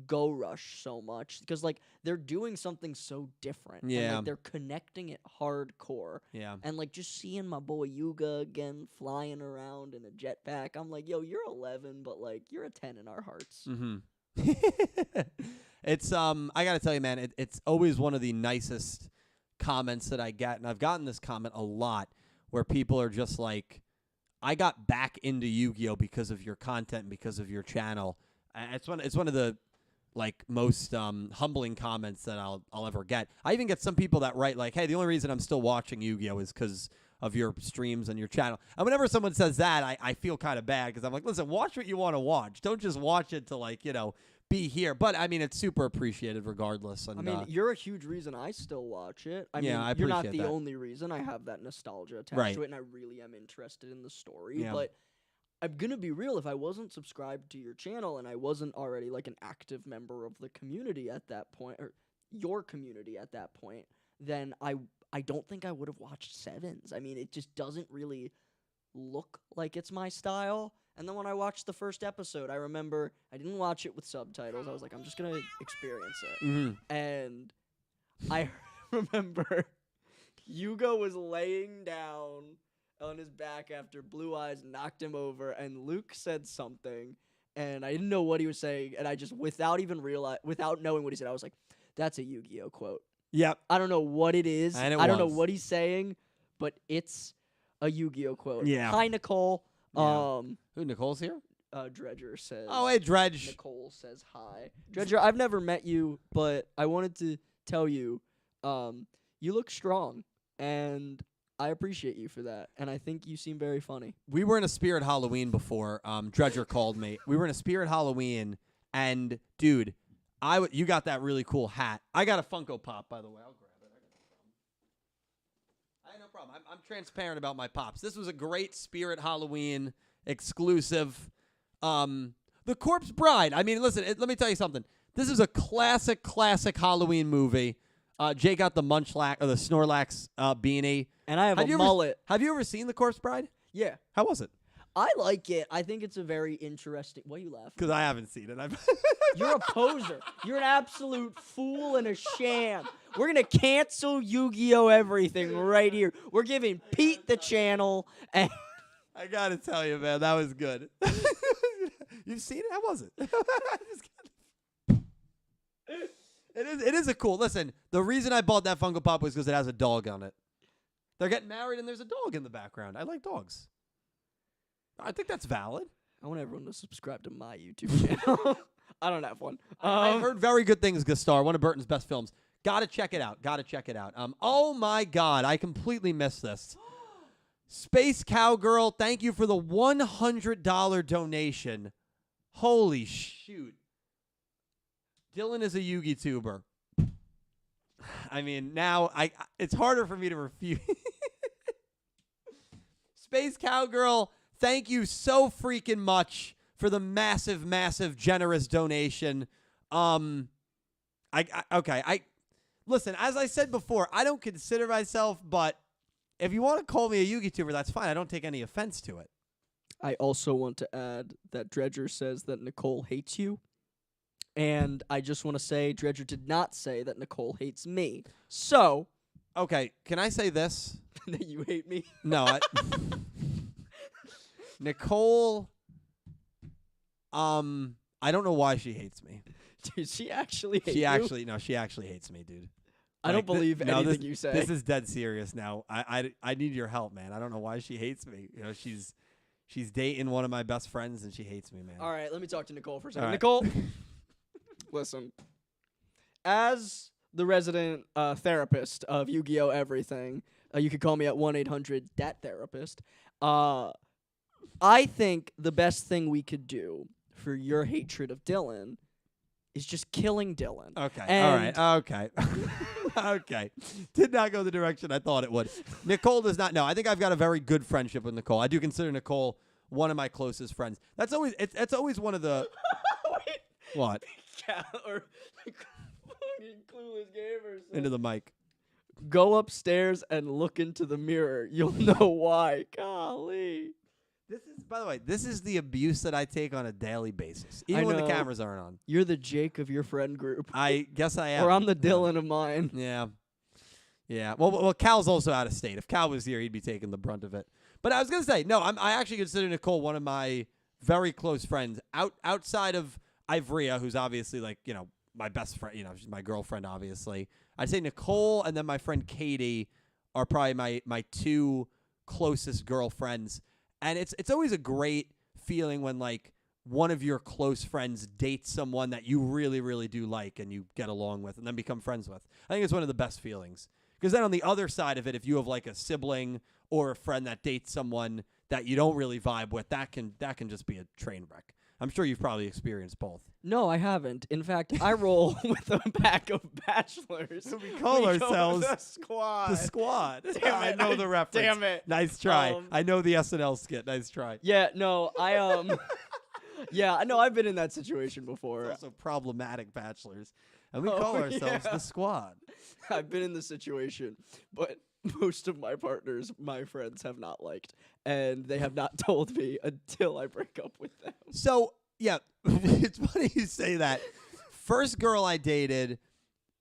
Go Rush so much because they're doing something so different. Yeah. And, they're connecting it hardcore. Yeah. And just seeing my boy Yuga again flying around in a jetpack, I'm yo, you're 11, but you're a 10 in our hearts. Mm-hmm. It's I gotta tell you, man, it's always one of the nicest comments that I get, and I've gotten this comment a lot where people are just I got back into Yu-Gi-Oh! Because of your content and because of your channel. It's one of the most humbling comments that I'll ever get. I even get some people that write hey, the only reason I'm still watching Yu-Gi-Oh! Is because of your streams and your channel. And whenever someone says that, I feel kind of bad because I'm listen, watch what you want to watch. Don't just watch it to be here. But I mean, it's super appreciated regardless. And, I mean, you're a huge reason I still watch it. I mean, I you're not appreciate the that. only reason. I have that nostalgia attached to it, and I really am interested in the story. Yeah. But I'm gonna be real. If I wasn't subscribed to your channel and I wasn't already an active member of the community at that point, or your community at that point, then I don't think I would have watched Sevens. I mean, it just doesn't really look like it's my style. And then when I watched the first episode, I remember I didn't watch it with subtitles. I was I'm just going to experience it. Mm-hmm. And I remember Yuga was laying down on his back after Blue Eyes knocked him over, and Luke said something. and I didn't know what he was saying, and I just without knowing what he said, I was like, "That's a Yu-Gi-Oh quote." Yep. I don't know what it is. And it I don't know was. what he's saying, but it's a Yu-Gi-Oh quote. Yeah. Hi, Nicole. Yeah. Who, Nicole's here? Dredger says. Oh, hey, Dredge. Nicole says hi. Dredger, I've never met you, but I wanted to tell you, you look strong, and I appreciate you for that. And I think you seem very funny. We were in a Spirit Halloween before. Dredger called me. We were in a Spirit Halloween, and dude, you got that really cool hat. I got a Funko Pop, by the way. I'll grab it. I had no problem. I'm transparent about my pops. This was a great Spirit Halloween exclusive. The Corpse Bride. I mean, listen, let me tell you something. This is a classic Halloween movie. Jake got the Munchlax or the Snorlax beanie. And I have a mullet. Have you ever seen The Corpse Bride? Yeah. How was it? I like it. I think it's a very interesting. Why are you laughing? Because I haven't seen it. You're a poser. You're an absolute fool and a sham. We're going to cancel Yu-Gi-Oh! Everything right here. We're giving Pete the channel. And I got to tell you, man, that was good. You've seen it? How was it? It is a cool. Listen, the reason I bought that Funko Pop was because it has a dog on it. They're getting married and there's a dog in the background. I like dogs. I think that's valid. I want everyone to subscribe to my YouTube channel. I don't have one. I've heard very good things, Gastar, one of Burton's best films. Gotta check it out. Oh my God, I completely missed this. Space Cowgirl, thank you for the $100 donation. Holy shoot. Dylan is a Yu-Gi tuber. I mean, now it's harder for me to refuse. Space Cowgirl, thank you so freaking much for the massive, generous donation. Listen, as I said before, I don't consider myself, but if you want to call me a Yu-Gi tuber, that's fine. I don't take any offense to it. I also want to add that Dredger says that Nicole hates you. And I just want to say Dredger did not say that Nicole hates me. So. Okay, can I say this? That you hate me? No. Nicole, I don't know why she hates me. Dude, she actually hates you? She actually hates me, dude. I don't believe anything you say. This is dead serious now. I need your help, man. I don't know why she hates me. You know, she's dating one of my best friends, and she hates me, man. All right, let me talk to Nicole for a second. Right. Nicole, listen. As the resident therapist of Yu-Gi-Oh! Everything, you could call me at 1-800-DAT-THERAPIST. I think the best thing we could do for your hatred of Dylan is just killing Dylan. Okay. And all right. Okay. Okay. Did not go the direction I thought it would. Nicole does not know. I think I've got a very good friendship with Nicole. I do consider Nicole one of my closest friends. That's always one of the. Wait. What? Or fucking clueless gamer. Into the mic. Go upstairs and look into the mirror. You'll know why. Golly. By the way, this is the abuse that I take on a daily basis, even when the cameras aren't on. You're the Jake of your friend group. I guess I am. Or I'm the Dylan of mine. Yeah. Yeah. Well, Cal's also out of state. If Cal was here, he'd be taking the brunt of it. But I was gonna say, no, I actually consider Nicole one of my very close friends. Outside of Ivrea, who's obviously my best friend. She's my girlfriend, obviously. I'd say Nicole and then my friend Katie are probably my two closest girlfriends. And it's always a great feeling when one of your close friends dates someone that you really, really do like and you get along with and then become friends with. I think it's one of the best feelings. Because then on the other side of it, if you have a sibling or a friend that dates someone that you don't really vibe with, that can just be a train wreck. I'm sure you've probably experienced both. No, I haven't. In fact, I roll with a pack of bachelors. We call ourselves the Squad. The Squad. Damn I it. know the reference. Damn it. Nice try. I know the SNL skit. Nice try. Yeah, no, yeah, no, I've been in that situation before. Also problematic bachelors. And we call ourselves The Squad. I've been in this situation, but most of my partners, my friends, have not liked. And they have not told me until I break up with them. So, yeah, it's funny you say that. First girl I dated,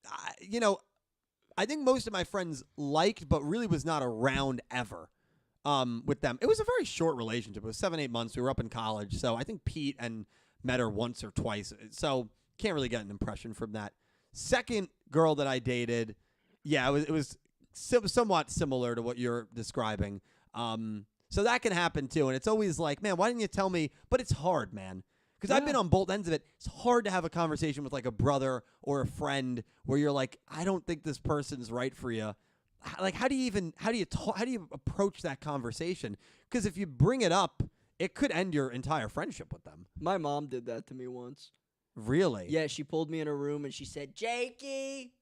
I think most of my friends liked, but really was not around ever with them. It was a very short relationship. It was 7-8 months. We were up in college. So I think Pete and met her once or twice. So can't really get an impression from that. Second girl that I dated, yeah, it was somewhat similar to what you're describing. So that can happen too. And it's always like, man, why didn't you tell me? But it's hard, man. Because I've been on both ends of it. It's hard to have a conversation with like a brother or a friend where you're like, I don't think this person's right for you. Like, how do you approach that conversation? Because if you bring it up, it could end your entire friendship with them. My mom did that to me once. Really? Yeah, she pulled me in a room and she said, Jakey,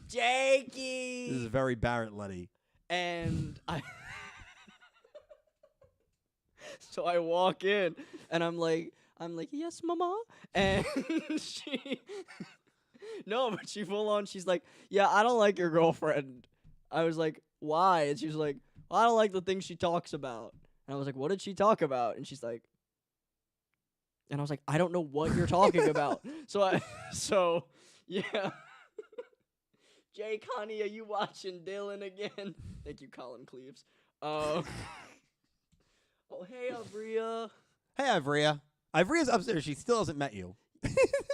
Jakey. This is very Barrett Letty. And so I walk in and I'm like, yes, mama. And but she full on, she's like, yeah, I don't like your girlfriend. I was like, why? And she was like, well, I don't like the things she talks about. And I was like, what did she talk about? And she's like, and I was like, I don't know what you're talking about. So yeah. Jake, honey, are you watching Dylan again? Thank you, Colin Cleaves. Oh, hey, Ivrea. Hey, Ivrea. Ivrea's upstairs. She still hasn't met you.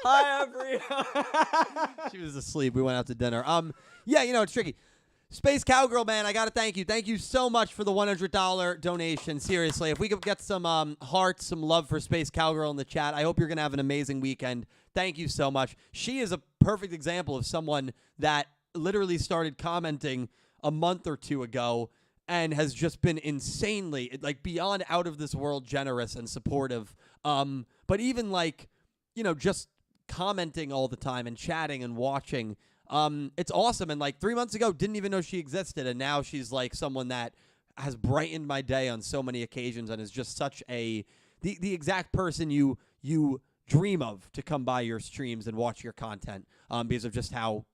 Hi, Ivrea. She was asleep. We went out to dinner. Yeah, it's tricky. Space Cowgirl, man, I got to thank you. Thank you so much for the $100 donation. Seriously, if we could get some hearts, some love for Space Cowgirl in the chat, I hope you're going to have an amazing weekend. Thank you so much. She is a perfect example of someone that literally started commenting a month or two ago and has just been insanely, like, beyond out of this world generous and supportive. But even, like, just commenting all the time and chatting and watching. It's awesome. And like 3 months ago, didn't even know she existed. And now she's like someone that has brightened my day on so many occasions and is just such the exact person you dream of to come by your streams and watch your content, because of just how,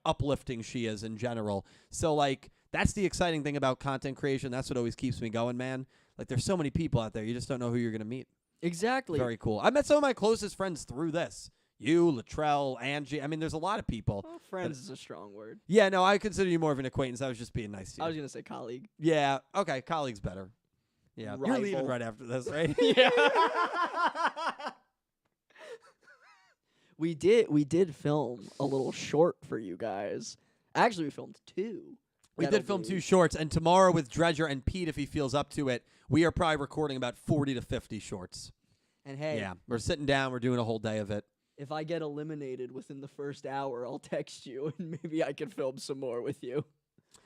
uplifting she is in general. So like, that's the exciting thing about content creation. That's what always keeps me going, man. Like, there's so many people out there. You just don't know who you're going to meet. Exactly. Very cool. I met some of my closest friends through this. You, Latrell, Angie. I mean, there's a lot of people. Well, friends is a strong word. Yeah, no, I consider you more of an acquaintance. I was just being nice to you. I was going to say colleague. Yeah, okay, colleague's better. Yeah, Rival. You're leaving right after this, right? Yeah. We did film a little short for you guys. Actually, we filmed 2. We did film 2 shorts, and tomorrow with Dredger and Pete, if he feels up to it, we are probably recording about 40 to 50 shorts. And hey. Yeah, we're sitting down. We're doing a whole day of it. If I get eliminated within the first hour, I'll text you, and maybe I can film some more with you.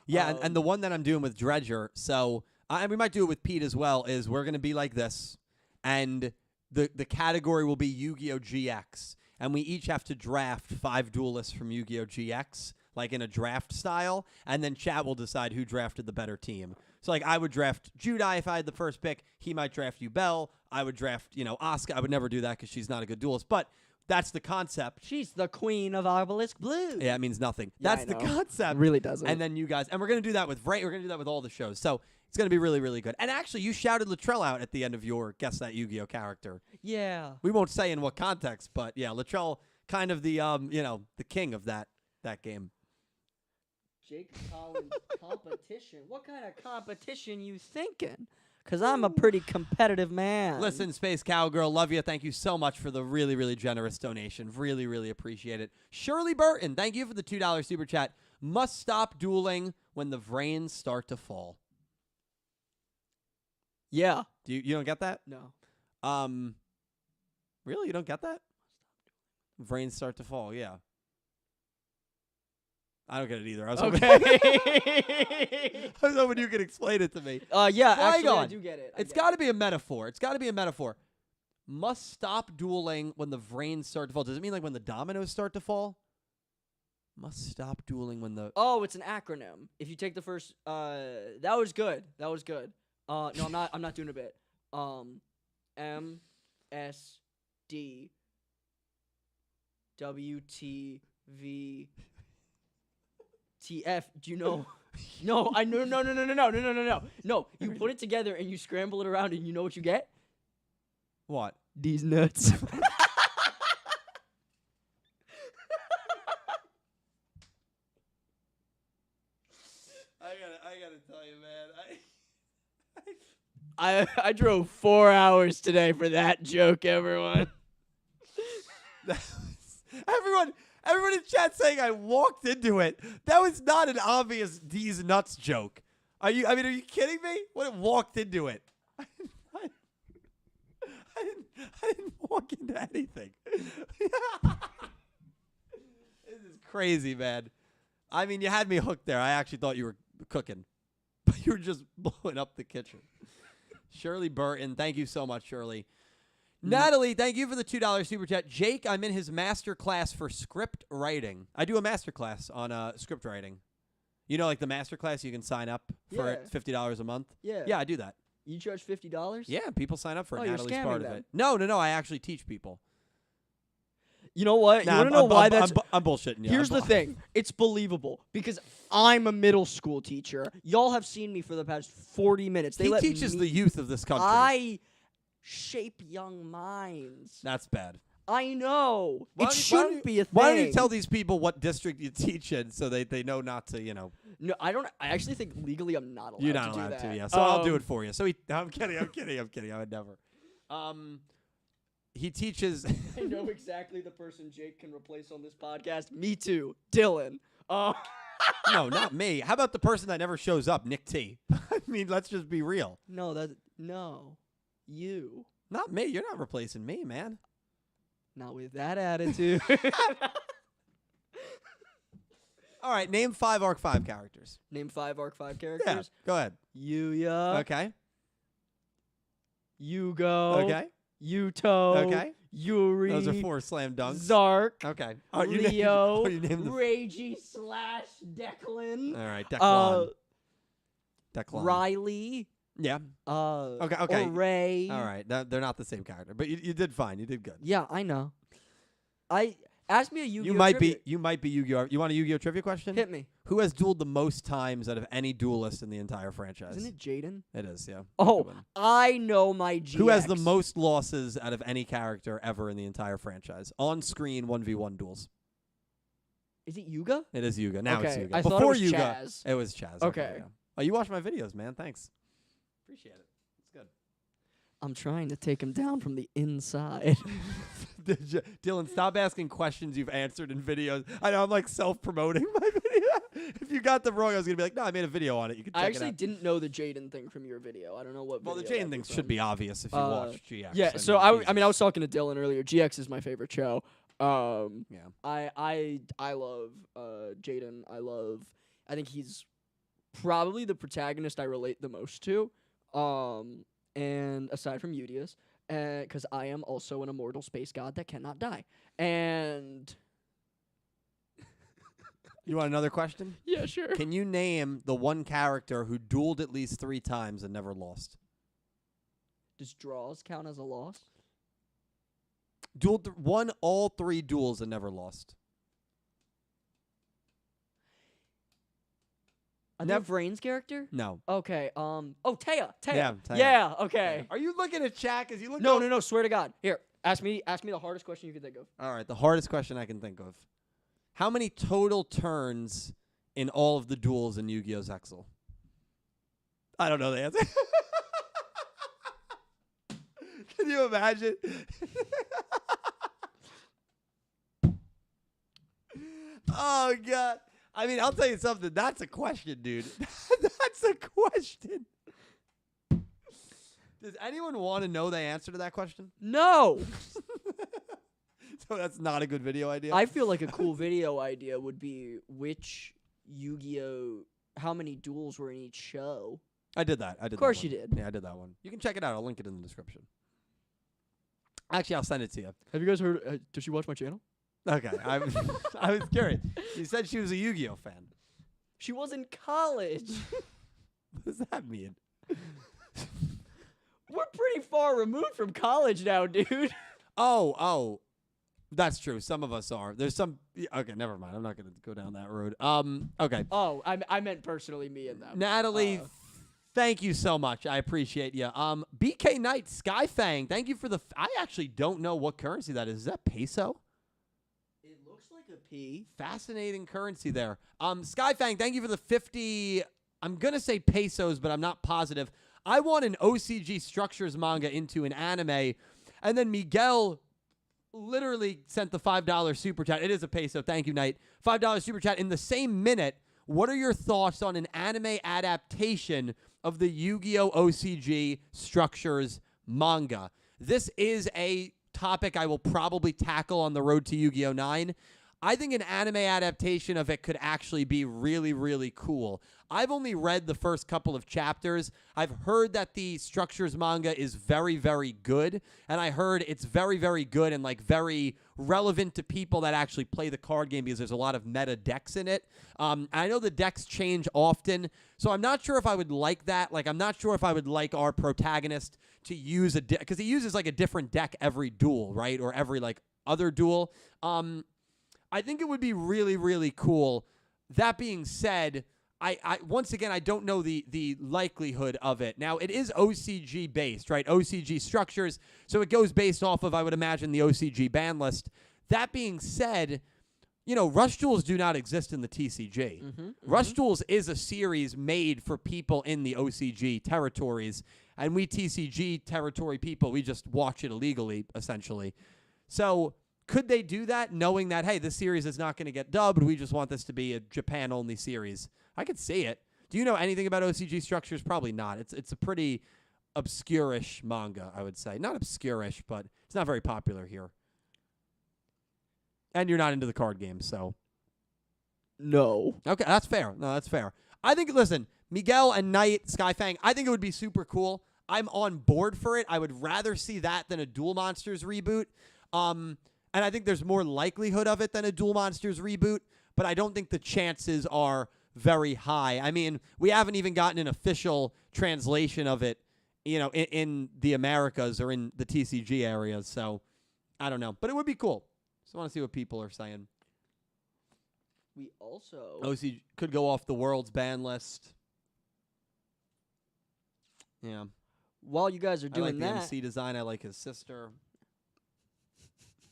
Yeah, and the one that I'm doing with Dredger, so we might do it with Pete as well, is we're going to be like this, and the category will be Yu-Gi-Oh! GX, and we each have to draft 5 duelists from Yu-Gi-Oh! GX, like in a draft style, and then chat will decide who drafted the better team. So, like, I would draft Judai if I had the first pick. He might draft Yubel. I would draft, Asuka. I would never do that because she's not a good duelist, but that's the concept. She's the queen of Obelisk Blue. Yeah, it means nothing. Yeah, That's the concept. It really doesn't. And then you guys, and we're going to do that with We're going to do that with all the shows. So it's going to be really, really good. And actually, you shouted Latrell out at the end of your Guess That Yu-Gi-Oh! Character. Yeah. We won't say in what context, but yeah, Latrell, kind of the, the king of that game. Jake Collins competition. What kind of competition you thinking? Because I'm a pretty competitive man. Listen, Space Cowgirl, love you. Thank you so much for the really, really generous donation. Really, really appreciate it. Shirley Burton, thank you for the $2 super chat. Must stop dueling when the vrains start to fall. Yeah. You don't get that? No. Really? You don't get that? Vrains start to fall, yeah. I don't get it either. I was hoping you could explain it to me. Yeah, actually, I do get it. It's got to be a metaphor. It's got to be a metaphor. Must stop dueling when the vrains start to fall. Does it mean like when the dominoes start to fall? Must stop dueling when the... Oh, it's an acronym. If you take the first... that was good. That was good. No, I'm not doing a bit. M, S, D, W, T, V... TF, do you know? No. You put it together and you scramble it around and you know what you get? What? These nuts. I gotta tell you, man. I drove 4 hours today for that joke, everyone. Everyone in chat saying I walked into it. That was not an obvious D's nuts joke. Are you kidding me? What, walked into it? I didn't walk into anything. This is crazy, man. I mean, you had me hooked there. I actually thought you were cooking, but you were just blowing up the kitchen. Shirley Burton, thank you so much, Shirley. Natalie, thank you for the $2 super chat. Jake, I'm in his master class for script writing. I do a master class on script writing. You know, like the master class, you can sign up for it, $50 a month. Yeah. Yeah, I do that. You charge $50? Yeah, people sign up for it. Oh, you're Natalie's scamming part them. of it. No, I actually teach people. You know what? Nah, you want to know why that's... I'm bullshitting you. Here's the thing. It's believable because I'm a middle school teacher. Y'all have seen me for the past 40 minutes. He teaches the youth of this country. I shape young minds. That's bad. I know. It shouldn't be a thing. Why don't you tell these people what district you teach in so they know not to, No, I don't. I actually think legally I'm not allowed to do that. You're not allowed to, yeah. So I'll do it for you. So I'm kidding. I would never. He teaches. I know exactly the person Jake can replace on this podcast. Me too. Dylan. No, not me. How about the person that never shows up, Nick T? I mean, let's just be real. No. You. Not me. You're not replacing me, man. Not with that attitude. All right, name 5 Arc 5 characters. Name 5 Arc 5 characters. Yeah, go ahead. Yuya. Okay. YGO. Okay. Yuto. Okay. Yuri. Those are 4 slam dunks. Zark. Okay. Leo. You named the Reggie/Declan. All right, Declan. Riley. Yeah. Okay. Or Ray. All right. They're not the same character, but you did fine. You did good. Yeah, I know. Ask me a Yu-Gi-Oh! You might be Yu-Gi-Oh! You want a Yu-Gi-Oh! Trivia question? Hit me. Who has dueled the most times out of any duelist in the entire franchise? Isn't it Jaden? It is, yeah. Oh, I know my GX. Who has the most losses out of any character ever in the entire franchise? On screen 1v1 duels. Is it Yuga? It is Yuga. Now it's Yuga. I Before thought it was Yuga, Chaz. it was Chaz. Okay. Yeah. Oh, you watch my videos, man. Thanks. Appreciate it. It's good. I'm trying to take him down from the inside. Dylan, stop asking questions you've answered in videos. I know I'm like self-promoting my video. If you got them wrong, I was going to be like, no, I made a video on it. You can check I it actually out. didn't know the Jaden thing from your video. I don't know what Well, the video Jaden that'd thing be should from. be obvious if you watch GX. Yeah, so I was talking to Dylan earlier. GX is my favorite show. Yeah. I love Jaden. I think he's probably the protagonist I relate the most to. And aside from Udius, because I am also an immortal space god that cannot die. And You want another question? yeah, sure. Can you name the one character who dueled at least 3 times and never lost? Does draws count as a loss? Won all 3 duels and never lost. Another Vrain's character? No. Okay. Taya. Yeah, Taya. Yeah. Okay. Are you looking at chat? Cause you look. No. Swear to God. Here, ask me the hardest question you can think of. All right, the hardest question I can think of. How many total turns in all of the duels in Yu-Gi-Oh! Zexal? I don't know the answer. Can you imagine? Oh, God. I mean, I'll tell you something. That's a question, dude. That's a question. Does anyone want to know the answer to that question? No. So that's not a good video idea? I feel like a cool video idea would be which Yu-Gi-Oh! How many duels were in each show. I did that. Of course you did. Yeah, I did that one. You can check it out. I'll link it in the description. Actually, I'll send it to you. Have you guys heard? Does she watch my channel? Okay. I was curious. You said she was a Yu-Gi-Oh! Fan. She was in college. What does that mean? We're pretty far removed from college now, dude. Oh. That's true. Some of us are. There's some. Okay, never mind. I'm not going to go down that road. Okay. Oh, I meant personally me and them. Natalie, thank you so much. I appreciate you. BK Knight, Skyfang, thank you for the. I actually don't know what currency that is. Is that peso? It looks like a P. Fascinating currency there. Skyfang, thank you for the 50. I'm going to say pesos, but I'm not positive. I want an OCG Structures manga into an anime, and then Miguel literally sent the $5 super chat. It is a peso. Thank you, Knight. $5 super chat in the same minute. What are your thoughts on an anime adaptation of the Yu-Gi-Oh! OCG Structures manga? This is a topic I will probably tackle on the road to Yu-Gi-Oh! 9. I think an anime adaptation of it could actually be really, really cool. I've only read the first couple of chapters. I've heard that the Structures manga is very, very good, and I heard it's very, very good and like very relevant to people that actually play the card game because there's a lot of meta decks in it. I know the decks change often, so I'm not sure if I would like that. Like, I'm not sure if I would like our protagonist to use a deck, because he uses like a different deck every duel, right? Or every like other duel. I think it would be really, really cool. That being said, I once again, I don't know the likelihood of it. Now, it is OCG based, right? OCG Structures, so it goes based off of, I would imagine, the OCG ban list. That being said, you know, Rush Duels do not exist in the TCG. Rush Duels is a series made for people in the OCG territories, and we TCG territory people, we just watch it illegally, essentially. So could they do that knowing that, hey, this series is not going to get dubbed, we just want this to be a Japan-only series? I could see it. Do you know anything about OCG Structures? Probably not. It's a pretty obscure-ish manga, I would say. Not obscure-ish, but it's not very popular here. And you're not into the card games, so. No. Okay, that's fair. No, that's fair. I think, listen, Miguel and Knight, Skyfang, I think it would be super cool. I'm on board for it. I would rather see that than a Duel Monsters reboot. And I think there's more likelihood of it than a Duel Monsters reboot, but I don't think the chances are very high. I mean, we haven't even gotten an official translation of it, you know, in the Americas or in the TCG areas, so I don't know. But it would be cool. Just want to see what people are saying. We also OCG could go off the world's ban list. Yeah. While you guys are I doing like that, the MC design. I like his sister.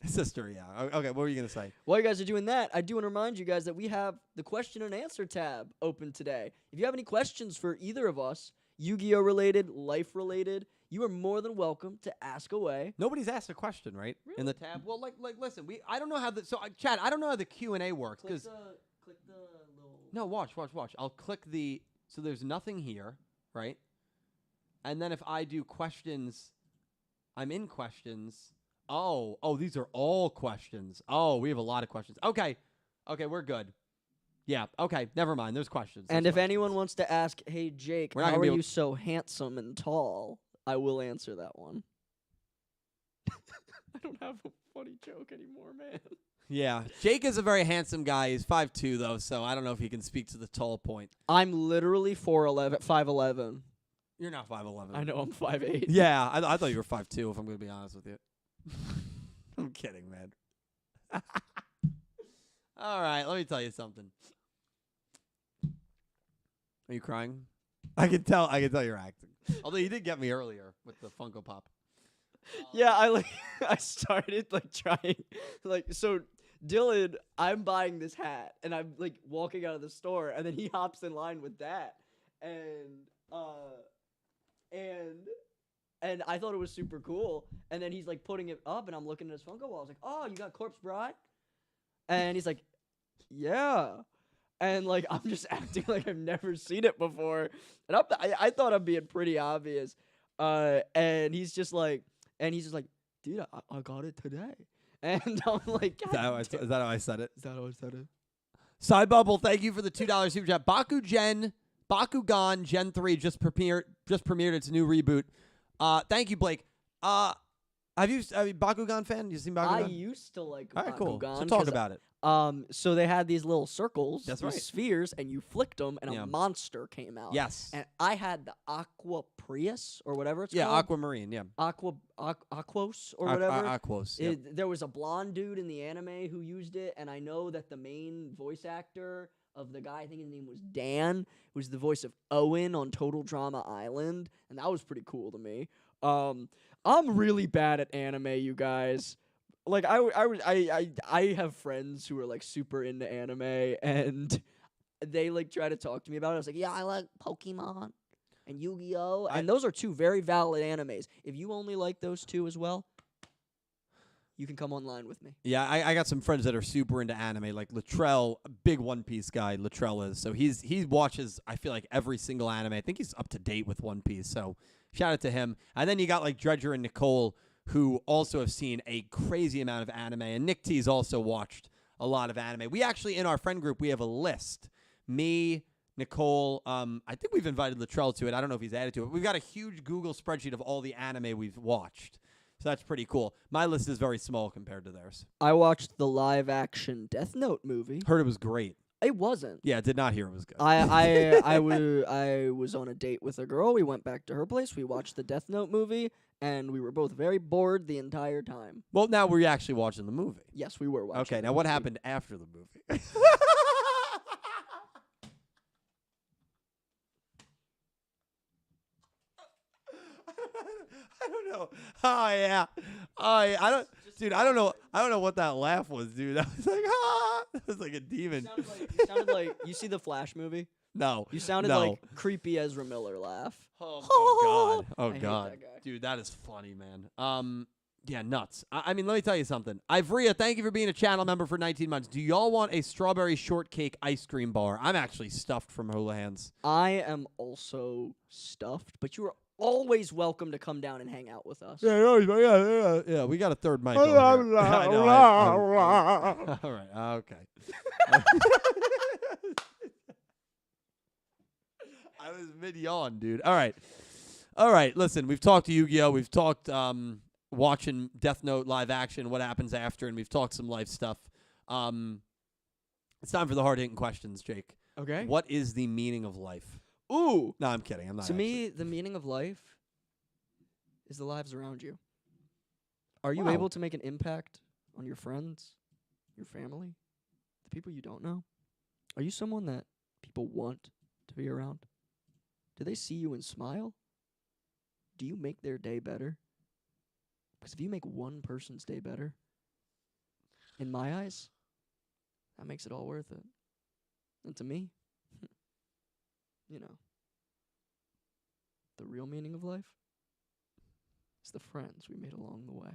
His sister, yeah. Okay, what were you going to say? while you guys are doing that, I do want to remind you guys that we have the question and answer tab open today. If you have any questions for either of us, Yu-Gi-Oh related, life related, you are more than welcome to ask away. Nobody's asked a question, right? Really? In the tab. Well, like, listen. I don't know how the Chad. I don't know how the Q&A works Click because the little. no, watch. I'll click the so there's nothing here, right? And then if I do questions, I'm in questions. Oh, these are all questions. Oh, we have a lot of questions. Okay, we're good. Yeah, okay, never mind. There's questions. And There's if questions. anyone wants to ask, hey, Jake, We're not how gonna are be able- you so handsome and tall? I will answer that one. I don't have a funny joke anymore, man. Yeah, Jake is a very handsome guy. He's 5'2", though, so I don't know if he can speak to the tall point. I'm literally 5'11". You're not 5'11". I know I'm 5'8". Yeah, I thought you were 5'2", if I'm going to be honest with you. I'm kidding, man. All right, let me tell you something. Are you crying? I can tell you're acting. Although you did get me earlier with the Funko Pop. Yeah, I started trying so Dylan, I'm buying this hat and I'm walking out of the store and then he hops in line with that and I thought it was super cool and then he's putting it up and I'm looking at his Funko wall. I was like, "Oh, you got Corpse Bride?" And he's like, "Yeah." And I'm just acting like I've never seen it before. And I thought I'm being pretty obvious. And he's just like, "Dude, I got it today." And I'm like, Is that how I said it? Is that how I said it? Side Bubble, thank you for the $2 super chat. Bakugan Gen 3 just premiered its new reboot. Thank you, Blake. Are you a Bakugan fan? You seen Bakugan? I used to like All right, Bakugan. cool. So talk about it. So they had these little circles, That's these right. spheres, and you flicked them, and Yeah. a monster came out. Yes. And I had the Aqua Prius, or whatever it's Yeah, called. Aquamarine, yeah. Aquos, or whatever. Aquos, yeah. There was a blonde dude in the anime who used it, and I know that the main voice actor of the guy, I think his name was Dan, was the voice of Owen on Total Drama Island, and that was pretty cool to me. I'm really bad at anime, you guys. I have friends who are super into anime, and they try to talk to me about it. I was like, "Yeah, I like Pokemon." and Yu-Gi-Oh, and those are two very valid animes. If you only like those two as well, you can come online with me. Yeah, I got some friends that are super into anime, like Latrell, a big One Piece guy. Latrell is, so he watches. I feel like every single anime. I think he's up to date with One Piece. So shout out to him. And then you got like Dredger and Nicole, who also have seen a crazy amount of anime, and Nick T's also watched a lot of anime. We actually in our friend group we have a list. Me, Nicole, I think we've invited Latrell to it. I don't know if he's added to it. We've got a huge Google spreadsheet of all the anime we've watched. So that's pretty cool. My list is very small compared to theirs. I watched the live-action Death Note movie. Heard it was great. It wasn't. Yeah, did not hear it was good. I was on a date with a girl. We went back to her place. We watched the Death Note movie, and we were both very bored the entire time. Well, now we're actually watching the movie. Yes, we were watching. Okay, the now what movie. happened after the movie? I don't know. Oh yeah. I don't, dude. I don't know what that laugh was, dude. I was like, ah. That was like a demon. You sounded like you see the Flash movie. No. You sounded no. like creepy Ezra Miller laugh. Oh god. Oh I hate god. that guy. Dude, that is funny, man. Yeah, nuts. I mean, let me tell you something. Ivrea, thank you for being a channel member for 19 months. Do y'all want a strawberry shortcake ice cream bar? I'm actually stuffed from Houlihan's. I am also stuffed, but you are always welcome to come down and hang out with us. Yeah. We got a third mic over here. I know, all right. Okay. I was mid-yawn, dude. All right. Listen, we've talked to Yu-Gi-Oh. We've talked watching Death Note live action, what happens after, and we've talked some life stuff. It's time for the hard-hitting questions, Jake. Okay. What is the meaning of life? Ooh. No, I'm kidding. I'm not. To me, the meaning of life is the lives around you. Are you able to make an impact on your friends, your family, the people you don't know? Are you someone that people want to be around? Do they see you and smile? Do you make their day better? Because if you make one person's day better, in my eyes, that makes it all worth it. And to me, you know, the real meaning of life is the friends we made along the way.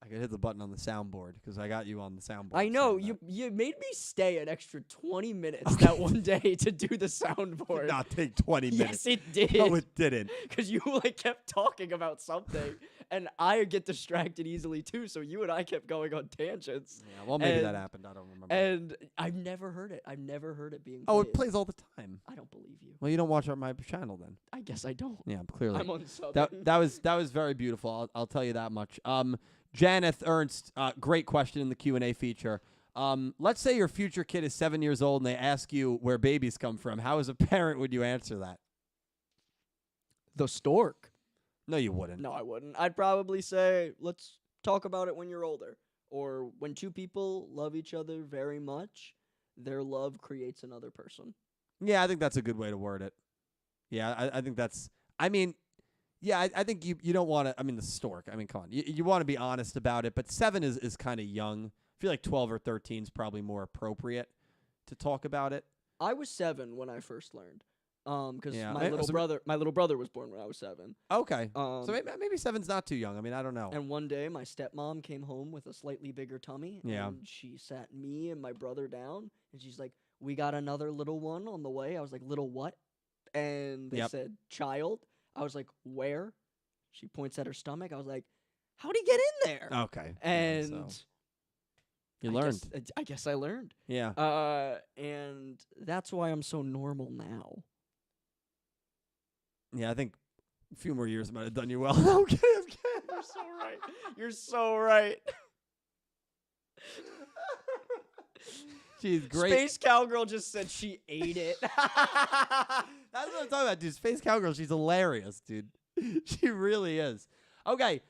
I could hit the button on the soundboard because I got you on the soundboard. I know. saying You made me stay an extra 20 minutes that one day to do the soundboard. Did not take 20 minutes. Yes, it did. No, it didn't. Because you kept talking about something, and I get distracted easily too. So you and I kept going on tangents. Yeah, well, maybe that happened. I don't remember. And I've never heard it. I've never heard it being. Oh, played. it plays all the time. I don't believe you. Well, you don't watch my channel then. I guess I don't. Yeah, clearly. I'm unsubbing. That was very beautiful. I'll tell you that much. Janeth Ernst, great question in the Q&A feature. Let's say your future kid is 7 years old and they ask you where babies come from. How, as a parent, would you answer that? The stork. No, you wouldn't. No, I wouldn't. I'd probably say, let's talk about it when you're older. Or when two people love each other very much, their love creates another person. Yeah, I think that's a good way to word it. Yeah, I think that's... I mean... Yeah, I think you don't want to... I mean, the stork. I mean, come on. You want to be honest about it, but 7 is kind of young. I feel like 12 or 13 is probably more appropriate to talk about it. I was 7 when I first learned. Because Yeah, my little brother was born when I was 7. Okay. So maybe 7's not too young. I mean, I don't know. And one day, my stepmom came home with a slightly bigger tummy. Yeah. And she sat me and my brother down, and she's like, "We got another little one on the way." I was like, "Little what?" And they said, "Child." I was like, "Where?" She points at her stomach. I was like, "How'd he get in there?" Okay. And Yeah, so you learned. I guess I learned. Yeah. And that's why I'm so normal now. Yeah, I think a few more years might have done you well. I'm kidding. You're so right. You're so right. She's great. Space Cowgirl just said she ate it. That's what I'm talking about, dude. Space Cowgirl, she's hilarious, dude. She really is. Okay,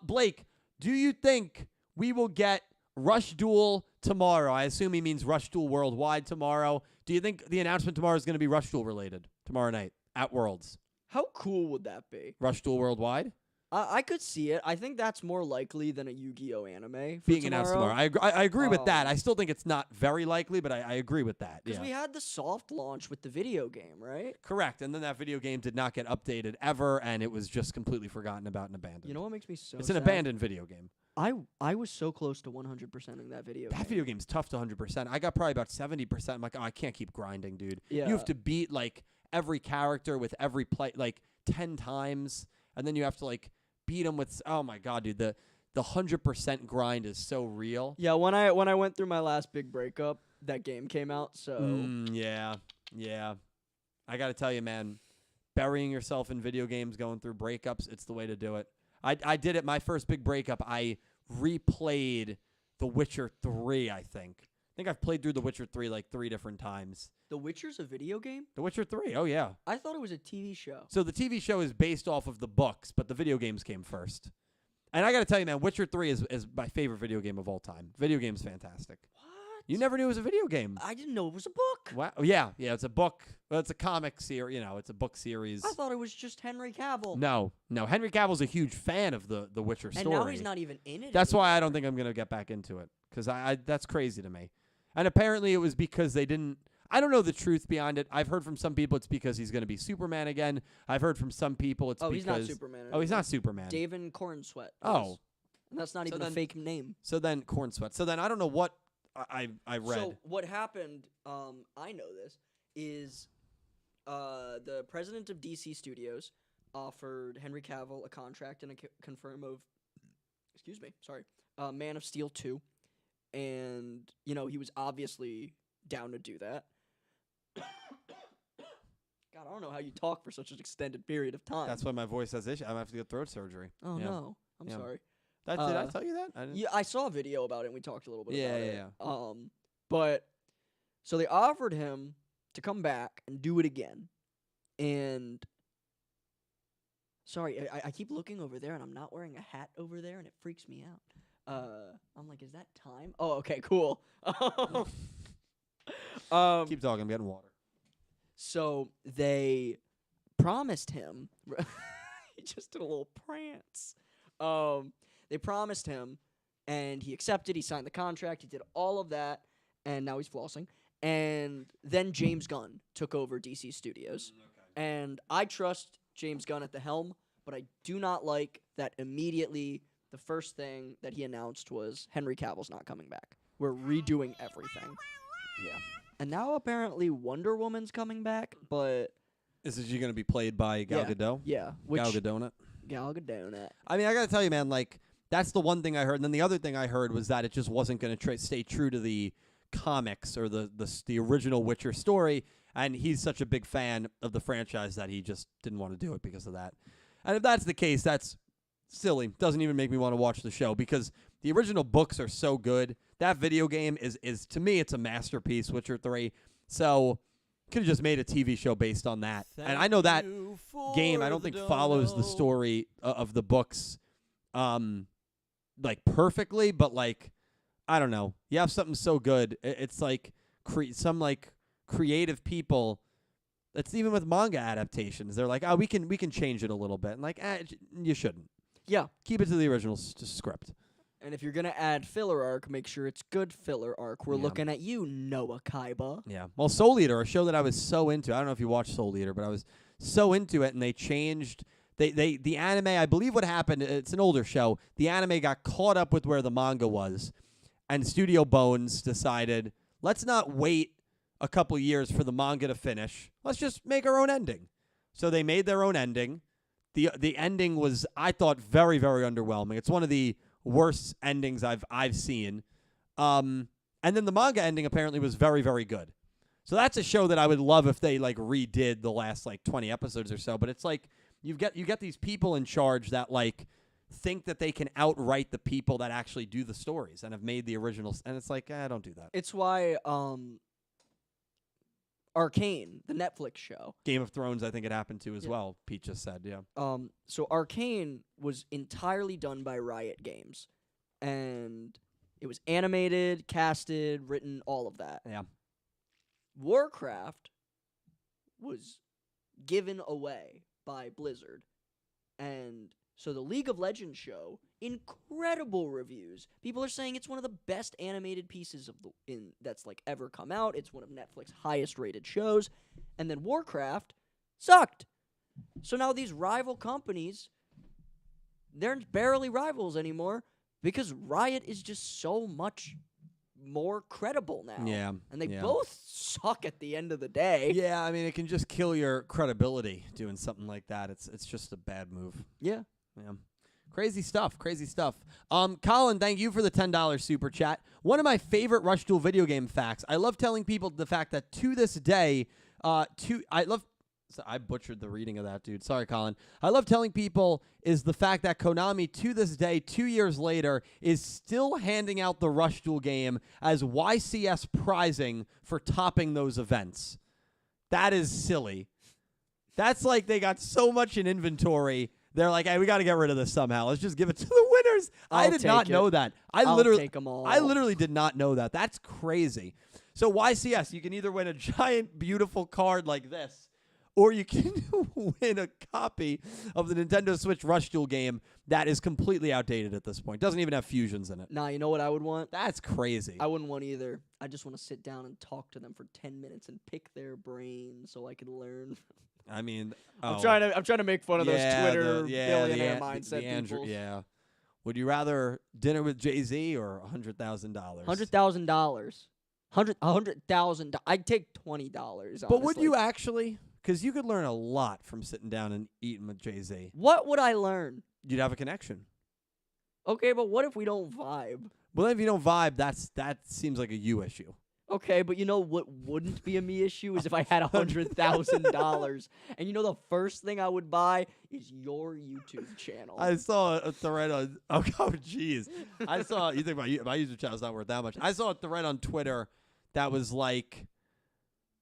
Blake, do you think we will get Rush Duel tomorrow? I assume he means Rush Duel Worldwide tomorrow. Do you think the announcement tomorrow is going to be Rush Duel related tomorrow night at Worlds? How cool would that be? Rush Duel Worldwide? I could see it. I think that's more likely than a Yu-Gi-Oh anime for being announced tomorrow. I agree with that. Um, I still think it's not very likely, but I agree with that. Because Yeah. we had the soft launch with the video game, right? Correct. And then that video game did not get updated ever, and it was just completely forgotten about and abandoned. You know what makes me so It's an sad? abandoned video game. I was so close to 100%ing that video That game. video game's tough to 100%. I got probably about 70%. I'm like, oh, I can't keep grinding, dude. Yeah. You have to beat, like, every character with every play, like, 10 times, and then you have to, like, beat them with, oh, my God, dude, the 100% grind is so real. Yeah, when I went through my last big breakup, that game came out, so... Yeah. I got to tell you, man, burying yourself in video games, going through breakups, it's the way to do it. I did it. My first big breakup, I replayed The Witcher 3, I think. I think I've played through The Witcher 3 like 3 different times. The Witcher's a video game? The Witcher 3, oh yeah. I thought it was a TV show. So the TV show is based off of the books, but the video games came first. And I got to tell you, man, Witcher 3 is my favorite video game of all time. Video game's fantastic. What? You never knew it was a video game. I didn't know it was a book. Wow. Yeah, it's a book. Well, it's a comic series. It's a book series. I thought it was just Henry Cavill. No. Henry Cavill's a huge fan of the Witcher and story. now he's not even in it. That's anymore. why I don't think I'm gonna get back into it, because I that's crazy to me. And apparently it was because they didn't. I don't know the truth behind it. I've heard from some people it's because he's gonna be Superman again. I've heard from some people it's because he's not Superman. Oh, he's not Superman. David Cornsweet. Oh. And that's not So even a then- fake name. So then Cornsweat. So then I don't know what I read. So what happened, I know this, is the president of DC Studios offered Henry Cavill a contract and a confirm of, Man of Steel 2. And, he was obviously down to do that. God, I don't know how you talk for such an extended period of time. That's why my voice has issues. I'm gonna have to get throat surgery. Oh, Yeah. no. I'm Yeah. sorry. Did I tell you that? I didn't. Yeah, I saw a video about it and we talked a little bit about it. Yeah. But so they offered him to come back and do it again. And sorry, I keep looking over there and I'm not wearing a hat over there and it freaks me out. I'm like, is that time? Oh, okay, cool. Keep talking. I'm getting water. So they promised him he just did a little prance. They promised him, and he accepted. He signed the contract. He did all of that, and now he's flossing. And then James Gunn took over DC Studios. And I trust James Gunn at the helm, but I do not like that immediately the first thing that he announced was Henry Cavill's not coming back. We're redoing everything. Yeah. And now apparently Wonder Woman's coming back, but... Is she going to be played by Gal Gadot? Yeah. Gal Gadot. Gal Gadot. I mean, I got to tell you, man, like, that's the one thing I heard. And then the other thing I heard was that it just wasn't going to stay true to the comics or the original Witcher story. And he's such a big fan of the franchise that he just didn't want to do it because of that. And if that's the case, that's silly. Doesn't even make me want to watch the show because the original books are so good. That video game is to me, it's a masterpiece, Witcher 3. So could have just made a TV show based on that. And I know that game, I don't think follows the story of the books like perfectly, but like, I don't know. You have something so good. It's like some like creative people. That's even with manga adaptations. They're like, oh, we can change it a little bit. And like, you shouldn't. Yeah. Keep it to the original script. And if you're going to add filler arc, make sure it's good filler arc. We're Yeah. looking at you, Noah Kaiba. Yeah. Well, Soul Eater, a show that I was so into. I don't know if you watched Soul Eater, but I was so into it, and they changed. The anime, I believe what happened, it's an older show. The anime got caught up with where the manga was, and Studio Bones decided, let's not wait a couple years for the manga to finish. Let's just make our own ending. So they made their own ending. The ending was, I thought, very, very underwhelming. It's one of the worst endings I've seen. And then the manga ending apparently was very, very good. So that's a show that I would love if they like redid the last like 20 episodes or so. But it's like you get these people in charge that like think that they can outright the people that actually do the stories and have made the originals. And it's like, don't do that. It's why Arcane, the Netflix show. Game of Thrones, I think it happened to as Yeah. well. Pete just said, yeah. So Arcane was entirely done by Riot Games. And it was animated, casted, written, all of that. Yeah. Warcraft was given away by Blizzard. And So the League of Legends show, incredible reviews. People are saying it's one of the best animated pieces that's like ever come out. It's one of Netflix's highest rated shows. And then Warcraft sucked. So now these rival companies, they're barely rivals anymore because Riot is just so much more credible now. Yeah. And they both suck at the end of the day. Yeah, I mean, it can just kill your credibility doing something like that. It's just a bad move. Yeah. Yeah. Crazy stuff. Crazy stuff. Colin, thank you for the $10 super chat. One of my favorite Rush Duel video game facts. I love telling people the fact that to this day, I butchered the reading of that, dude. Sorry, Colin. I love telling people is the fact that Konami, to this day, 2 years later, is still handing out the Rush Duel game as YCS prizing for topping those events. That is silly. That's like they got so much in inventory. They're like, hey, we got to get rid of this somehow. Let's just give it to the winners. I did not know that. I'll take them all. I literally did not know that. That's crazy. So YCS, you can either win a giant, beautiful card like this, or you can win a copy of the Nintendo Switch Rush Duel game that is completely outdated at this point. Doesn't even have fusions in it. Nah, you know what I would want? That's crazy. I wouldn't want either. I just want to sit down and talk to them for 10 minutes and pick their brain so I could learn. I mean, I'm trying to make fun of those Twitter billionaire mindset people. Yeah. Would you rather dinner with Jay-Z or $100,000? $100,000. $100,000. I'd take $20. But would you actually? Because you could learn a lot from sitting down and eating with Jay-Z. What would I learn? You'd have a connection. Okay, but what if we don't vibe? Well, if you don't vibe, that seems like a you issue. Okay, but you know what wouldn't be a me issue is if I had $100,000. And you know the first thing I would buy is your YouTube channel. I saw a thread on... Oh, jeez. I saw... You think my YouTube channel's not worth that much. I saw a thread on Twitter that was like...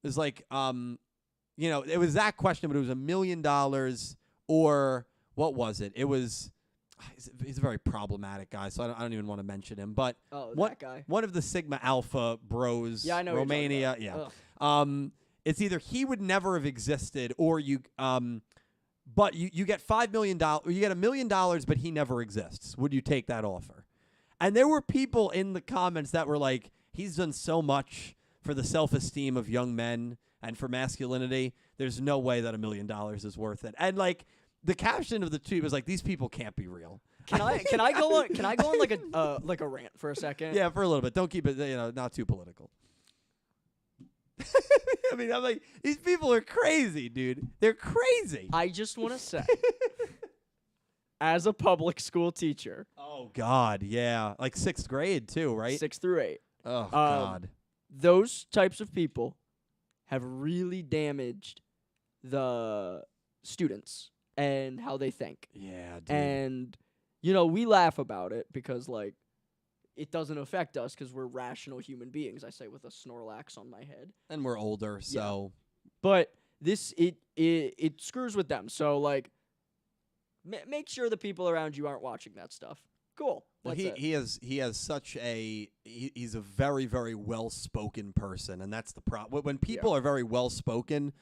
It was like... You know, it was that question, but it was $1 million or... What was it? It was... He's a very problematic guy, so I don't even want to mention him. But that guy. One of the Sigma Alpha bros, yeah, I know Romania, yeah. It's either he would never have existed, or you, but you get $5 million, or you get $1 million, but he never exists. Would you take that offer? And there were people in the comments that were like, he's done so much for the self-esteem of young men and for masculinity. There's no way that $1 million is worth it. And like. The caption of the tweet was like, "These people can't be real." Can I go on like a rant for a second? Yeah, for a little bit. Don't keep it not too political. I mean, I'm like, these people are crazy, dude. They're crazy. I just want to say, as a public school teacher. Oh God, yeah, like 6th grade too, right? 6th through 8. Oh God. Those types of people have really damaged the students. And how they think. Yeah, dude. And, you know, we laugh about it because, like, it doesn't affect us because we're rational human beings, I say with a Snorlax on my head. And we're older, so. Yeah. But it screws with them. So, like, make sure the people around you aren't watching that stuff. Cool. Well, he has such a he's a very, very well-spoken person, and that's the problem. When people are very well-spoken,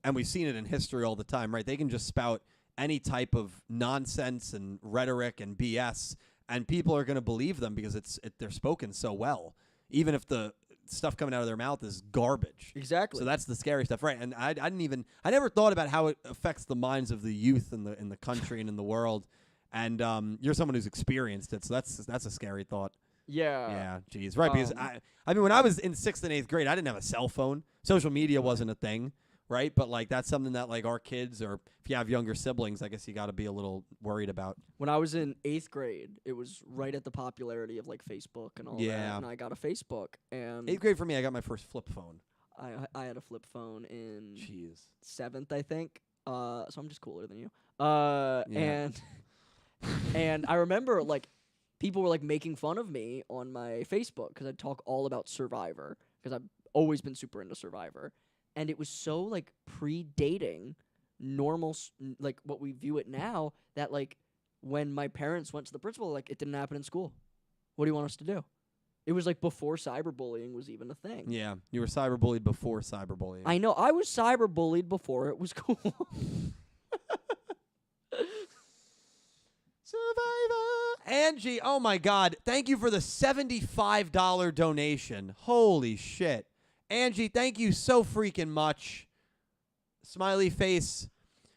and we've seen it in history all the time, right? They can just spout any type of nonsense and rhetoric and BS, and people are going to believe them because they're spoken so well, even if the stuff coming out of their mouth is garbage. Exactly. So that's the scary stuff, right? And I never thought about how it affects the minds of the youth in the country and in the world. And you're someone who's experienced it, so that's a scary thought. Yeah. Yeah. Geez. Right. Because I mean, when I was in 6th and 8th grade, I didn't have a cell phone. Social media wasn't a thing. Right, but like that's something that like our kids, or if you have younger siblings, I guess you got to be a little worried about. When I was in 8th grade, it was right at the popularity of like Facebook and all that, and I got a Facebook. And 8th grade for me, I got my first flip phone. I had a flip phone in 7th, I think. So I'm just cooler than you. And I remember like people were like making fun of me on my Facebook because I'd talk all about Survivor because I've always been super into Survivor. And it was so, like, predating normal, like, what we view it now, that, like, when my parents went to the principal, like, it didn't happen in school. What do you want us to do? It was, like, before cyberbullying was even a thing. Yeah, you were cyberbullied before cyberbullying. I know. I was cyberbullied before it was cool. Survivor. Angie, oh my God. Thank you for the $75 donation. Holy shit. Angie, thank you so freaking much. Smiley face.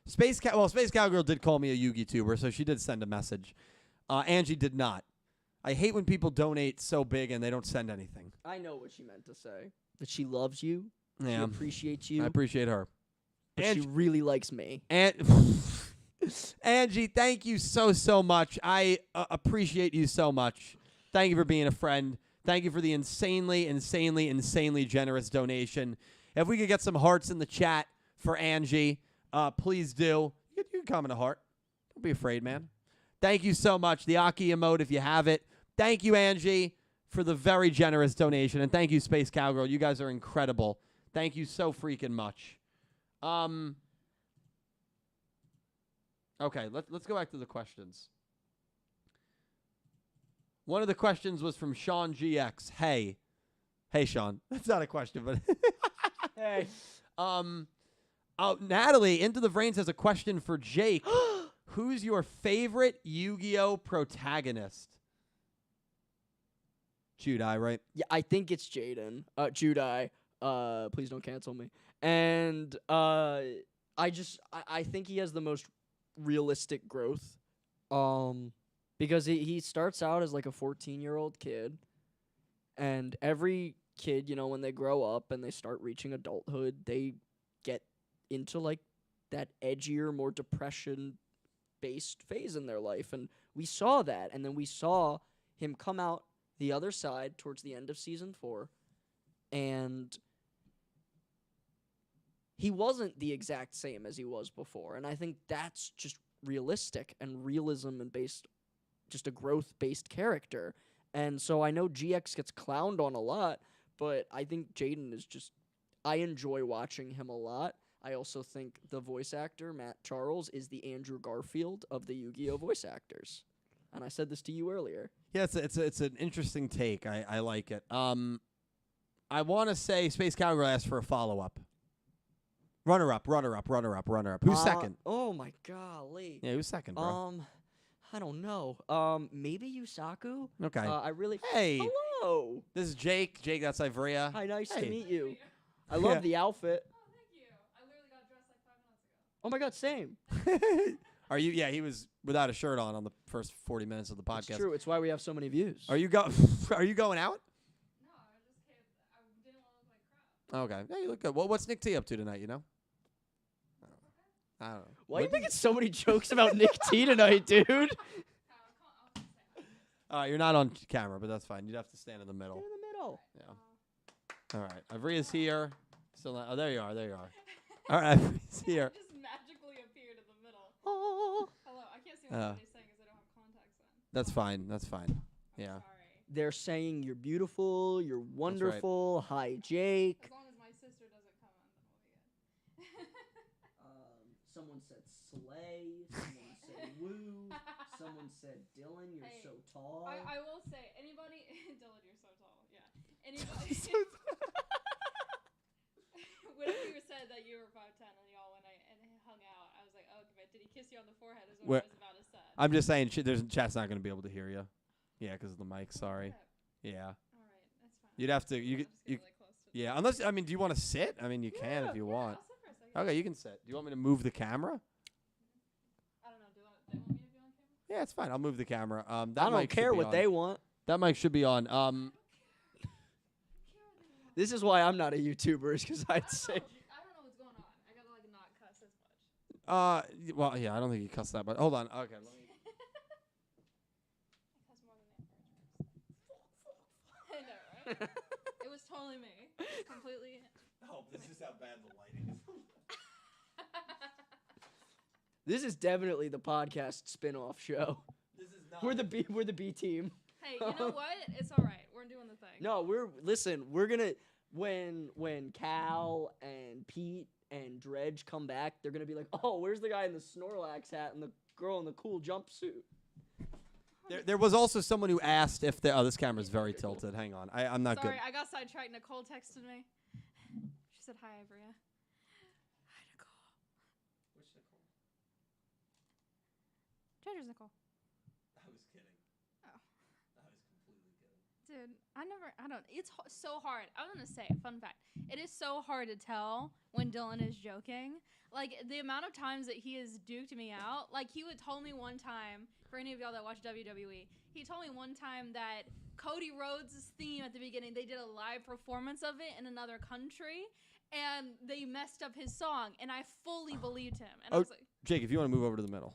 Space Cowgirl did call me a Yugi tuber, so she did send a message. Angie did not. I hate when people donate so big and they don't send anything. I know what she meant to say. That she loves you. Yeah. She appreciates you. I appreciate her. But she really likes me. And Angie, thank you so much. I appreciate you so much. Thank you for being a friend. Thank you for the insanely generous donation. If we could get some hearts in the chat for Angie, please do. You can comment a heart. Don't be afraid, man. Thank you so much. The Aki emote, if you have it. Thank you, Angie, for the very generous donation. And thank you, Space Cowgirl. You guys are incredible. Thank you so freaking much. Okay, let's go back to the questions. One of the questions was from Sean GX. Hey, Sean. That's not a question, but Hey. Natalie, Into the Brains has a question for Jake. Who's your favorite Yu-Gi-Oh protagonist? Judai, right? Yeah, I think it's Jaden. Judai. Please don't cancel me. And I think he has the most realistic growth. Because he starts out as like a 14-year-old kid, and every kid, you know, when they grow up and they start reaching adulthood, they get into like that edgier, more depression-based phase in their life, and we saw that, and then we saw him come out the other side towards the end of season 4, and he wasn't the exact same as he was before, and I think that's just realistic and realism and just a growth-based character. And so I know GX gets clowned on a lot, but I think Jaden is just... I enjoy watching him a lot. I also think the voice actor, Matt Charles, is the Andrew Garfield of the Yu-Gi-Oh! Voice actors. And I said this to you earlier. Yeah, it's an interesting take. I like it. I want to say Space Cowgirl asked for a follow-up. Runner-up. Who's second? Oh, my golly. Yeah, who's second, bro? I don't know. Maybe Yusaku? Okay. Hey. Hello. This is Jake. Jake, that's Ivrea. Hi, nice to meet you. I love the outfit. Oh, thank you. I literally got dressed like 5 minutes ago. Oh, my God, same. Are you? Yeah, he was without a shirt on the first 40 minutes of the podcast. It's true. It's why we have so many views. Are you Are you going out? No, I just came. I didn't want to look like crap. Okay. Yeah, you look good. Well, what's Nick T up to tonight? You know. I don't know. Why are you making so many jokes about Nick T tonight, dude? You're not on camera, but that's fine. You'd have to stand in the middle. In the middle. Yeah. All right. Ivrea's here. Still not. Oh, there you are. All right. Ivrea's here. Just magically appeared in the middle. Oh. Hello. I can't see what anybody's saying because I don't have contacts in. That's fine. Yeah. Sorry. They're saying you're beautiful, you're wonderful. Hi, Jake. As long as my sister doesn't come in, then we'll be good. Someone said slay. Someone said woo. Someone said Dylan, you're so tall. I will say, anybody... Dylan, you're so tall. Yeah. Anybody... Whenever you said that you were 5'10" and y'all went and hung out, I was like, oh, but did he kiss you on the forehead is what I was about to say. I'm just saying, chat's not going to be able to hear you. Yeah, because of the mic. Sorry. Yeah. All right, that's fine. You'd have to. Really close to Yeah, unless do you want to sit? I mean, you can if you want. I'll sit for a second. Okay, you can sit. Do you want me to move the camera? I don't know. Do they want me to be on camera? Yeah, it's fine. I'll move the camera. I don't care what they want. That mic should be on. This is why I'm not a YouTuber, is because I'd say. I don't know what's going on. I gotta like not cuss as much. Well, yeah, I don't think you cussed that, but hold on. Okay. Let me. I cuss more than the average person. I know, right? It was totally me. Completely. Oh, this is how bad the lighting is. This is definitely the podcast spin-off show. This is not. We're the B team. Hey, you know what? It's all right. We're doing the thing. No, we're gonna when Cal and Pete and Dredge come back, they're gonna be like, oh, where's the guy in the Snorlax hat and the girl in the cool jumpsuit? There was also someone who asked if the. Oh, this camera's very tilted. Hang on, I'm not Sorry, good. I got sidetracked. Nicole texted me. She said, hi, Ivrea. Hi, Nicole. Which Nicole? Treasure's Nicole. Dude, it's so hard. I was going to say, fun fact, it is so hard to tell when Dylan is joking. Like, the amount of times that he has duked me out, like, he would told me one time, for any of y'all that watch WWE, he told me one time that Cody Rhodes' theme at the beginning, they did a live performance of it in another country, and they messed up his song, and I fully believed him. And I was like, Jake, if you want to move over to the middle.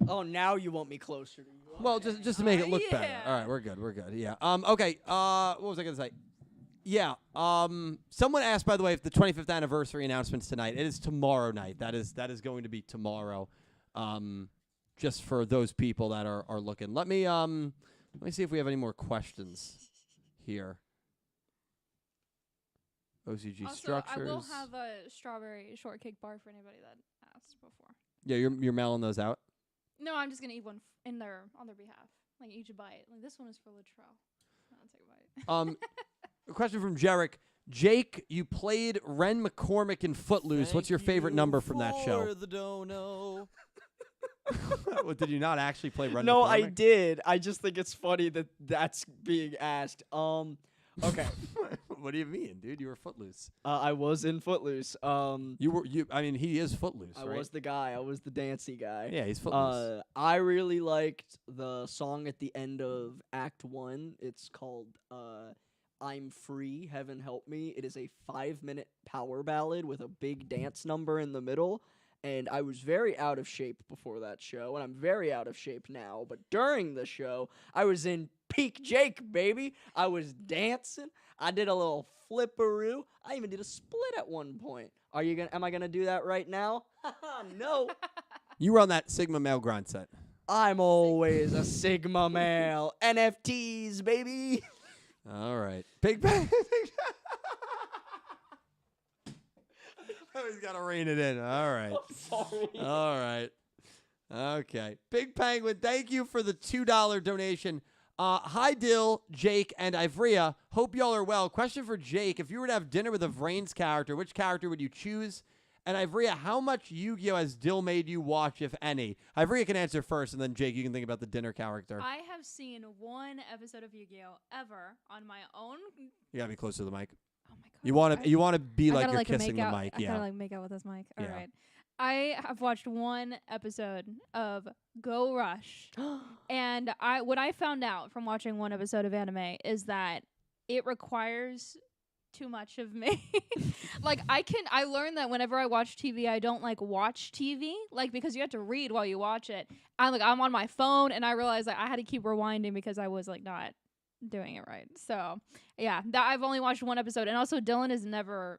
Oh, now you want me closer to you. Well, just to make it look better. Yeah. All right, we're good. Yeah. Okay. What was I gonna say? Yeah. Someone asked, by the way, if the 25th anniversary announcement's tonight. It is tomorrow night. That is going to be tomorrow. Just for those people that are looking. Let me see if we have any more questions here. OCG also, structures. I will have a strawberry shortcake bar for anybody that asked before. Yeah, you're mailing those out. No, I'm just gonna eat one on their behalf. Like each bite. Like this one is for Latrell. I'll take a bite. A question from Jarek. Jake, you played Ren McCormick in Footloose. What's your favorite number from that show? The dono. What, did you not actually play Ren No, McCormick? I did. I just think it's funny that that's being asked. Okay. What do you mean, dude? You were Footloose. I was in Footloose. I mean, he is Footloose, I right? was the guy. I was the dancey guy. Yeah, he's Footloose. I really liked the song at the end of Act 1. It's called I'm Free, Heaven Help Me. It is a 5-minute power ballad with a big dance number in the middle. And I was very out of shape before that show, and I'm very out of shape now. But during the show, I was in peak Jake, baby. I was dancing. I did a little flipperoo. I even did a split at one point. Am I gonna do that right now? No. You were on that Sigma male grind set. I'm always a Sigma male. NFTs, baby. All right. Big Bang. He's got to rein it in. All right. Sorry. All right. Okay. Big Penguin, thank you for the $2 donation. Hi, Dill, Jake, and Ivrea. Hope y'all are well. Question for Jake. If you were to have dinner with a Vrains character, which character would you choose? And Ivrea, how much Yu-Gi-Oh! Has Dill made you watch, if any? Ivrea can answer first, and then Jake, you can think about the dinner character. I have seen one episode of Yu-Gi-Oh! Ever on my own. You got to be close to the mic. Oh my god. You want to be I like gotta, you're like, kissing make the out, mic. I Yeah. gotta like make out with this mic. All Yeah. right. I have watched one episode of Go Rush, and what I found out from watching one episode of anime is that it requires too much of me. Like I learned that whenever I watch TV, I don't like watch TV, like because you have to read while you watch it. I'm on my phone, and I realized that I had to keep rewinding because I was like not doing it right. So yeah, that I've only watched one episode, and also Dylan has never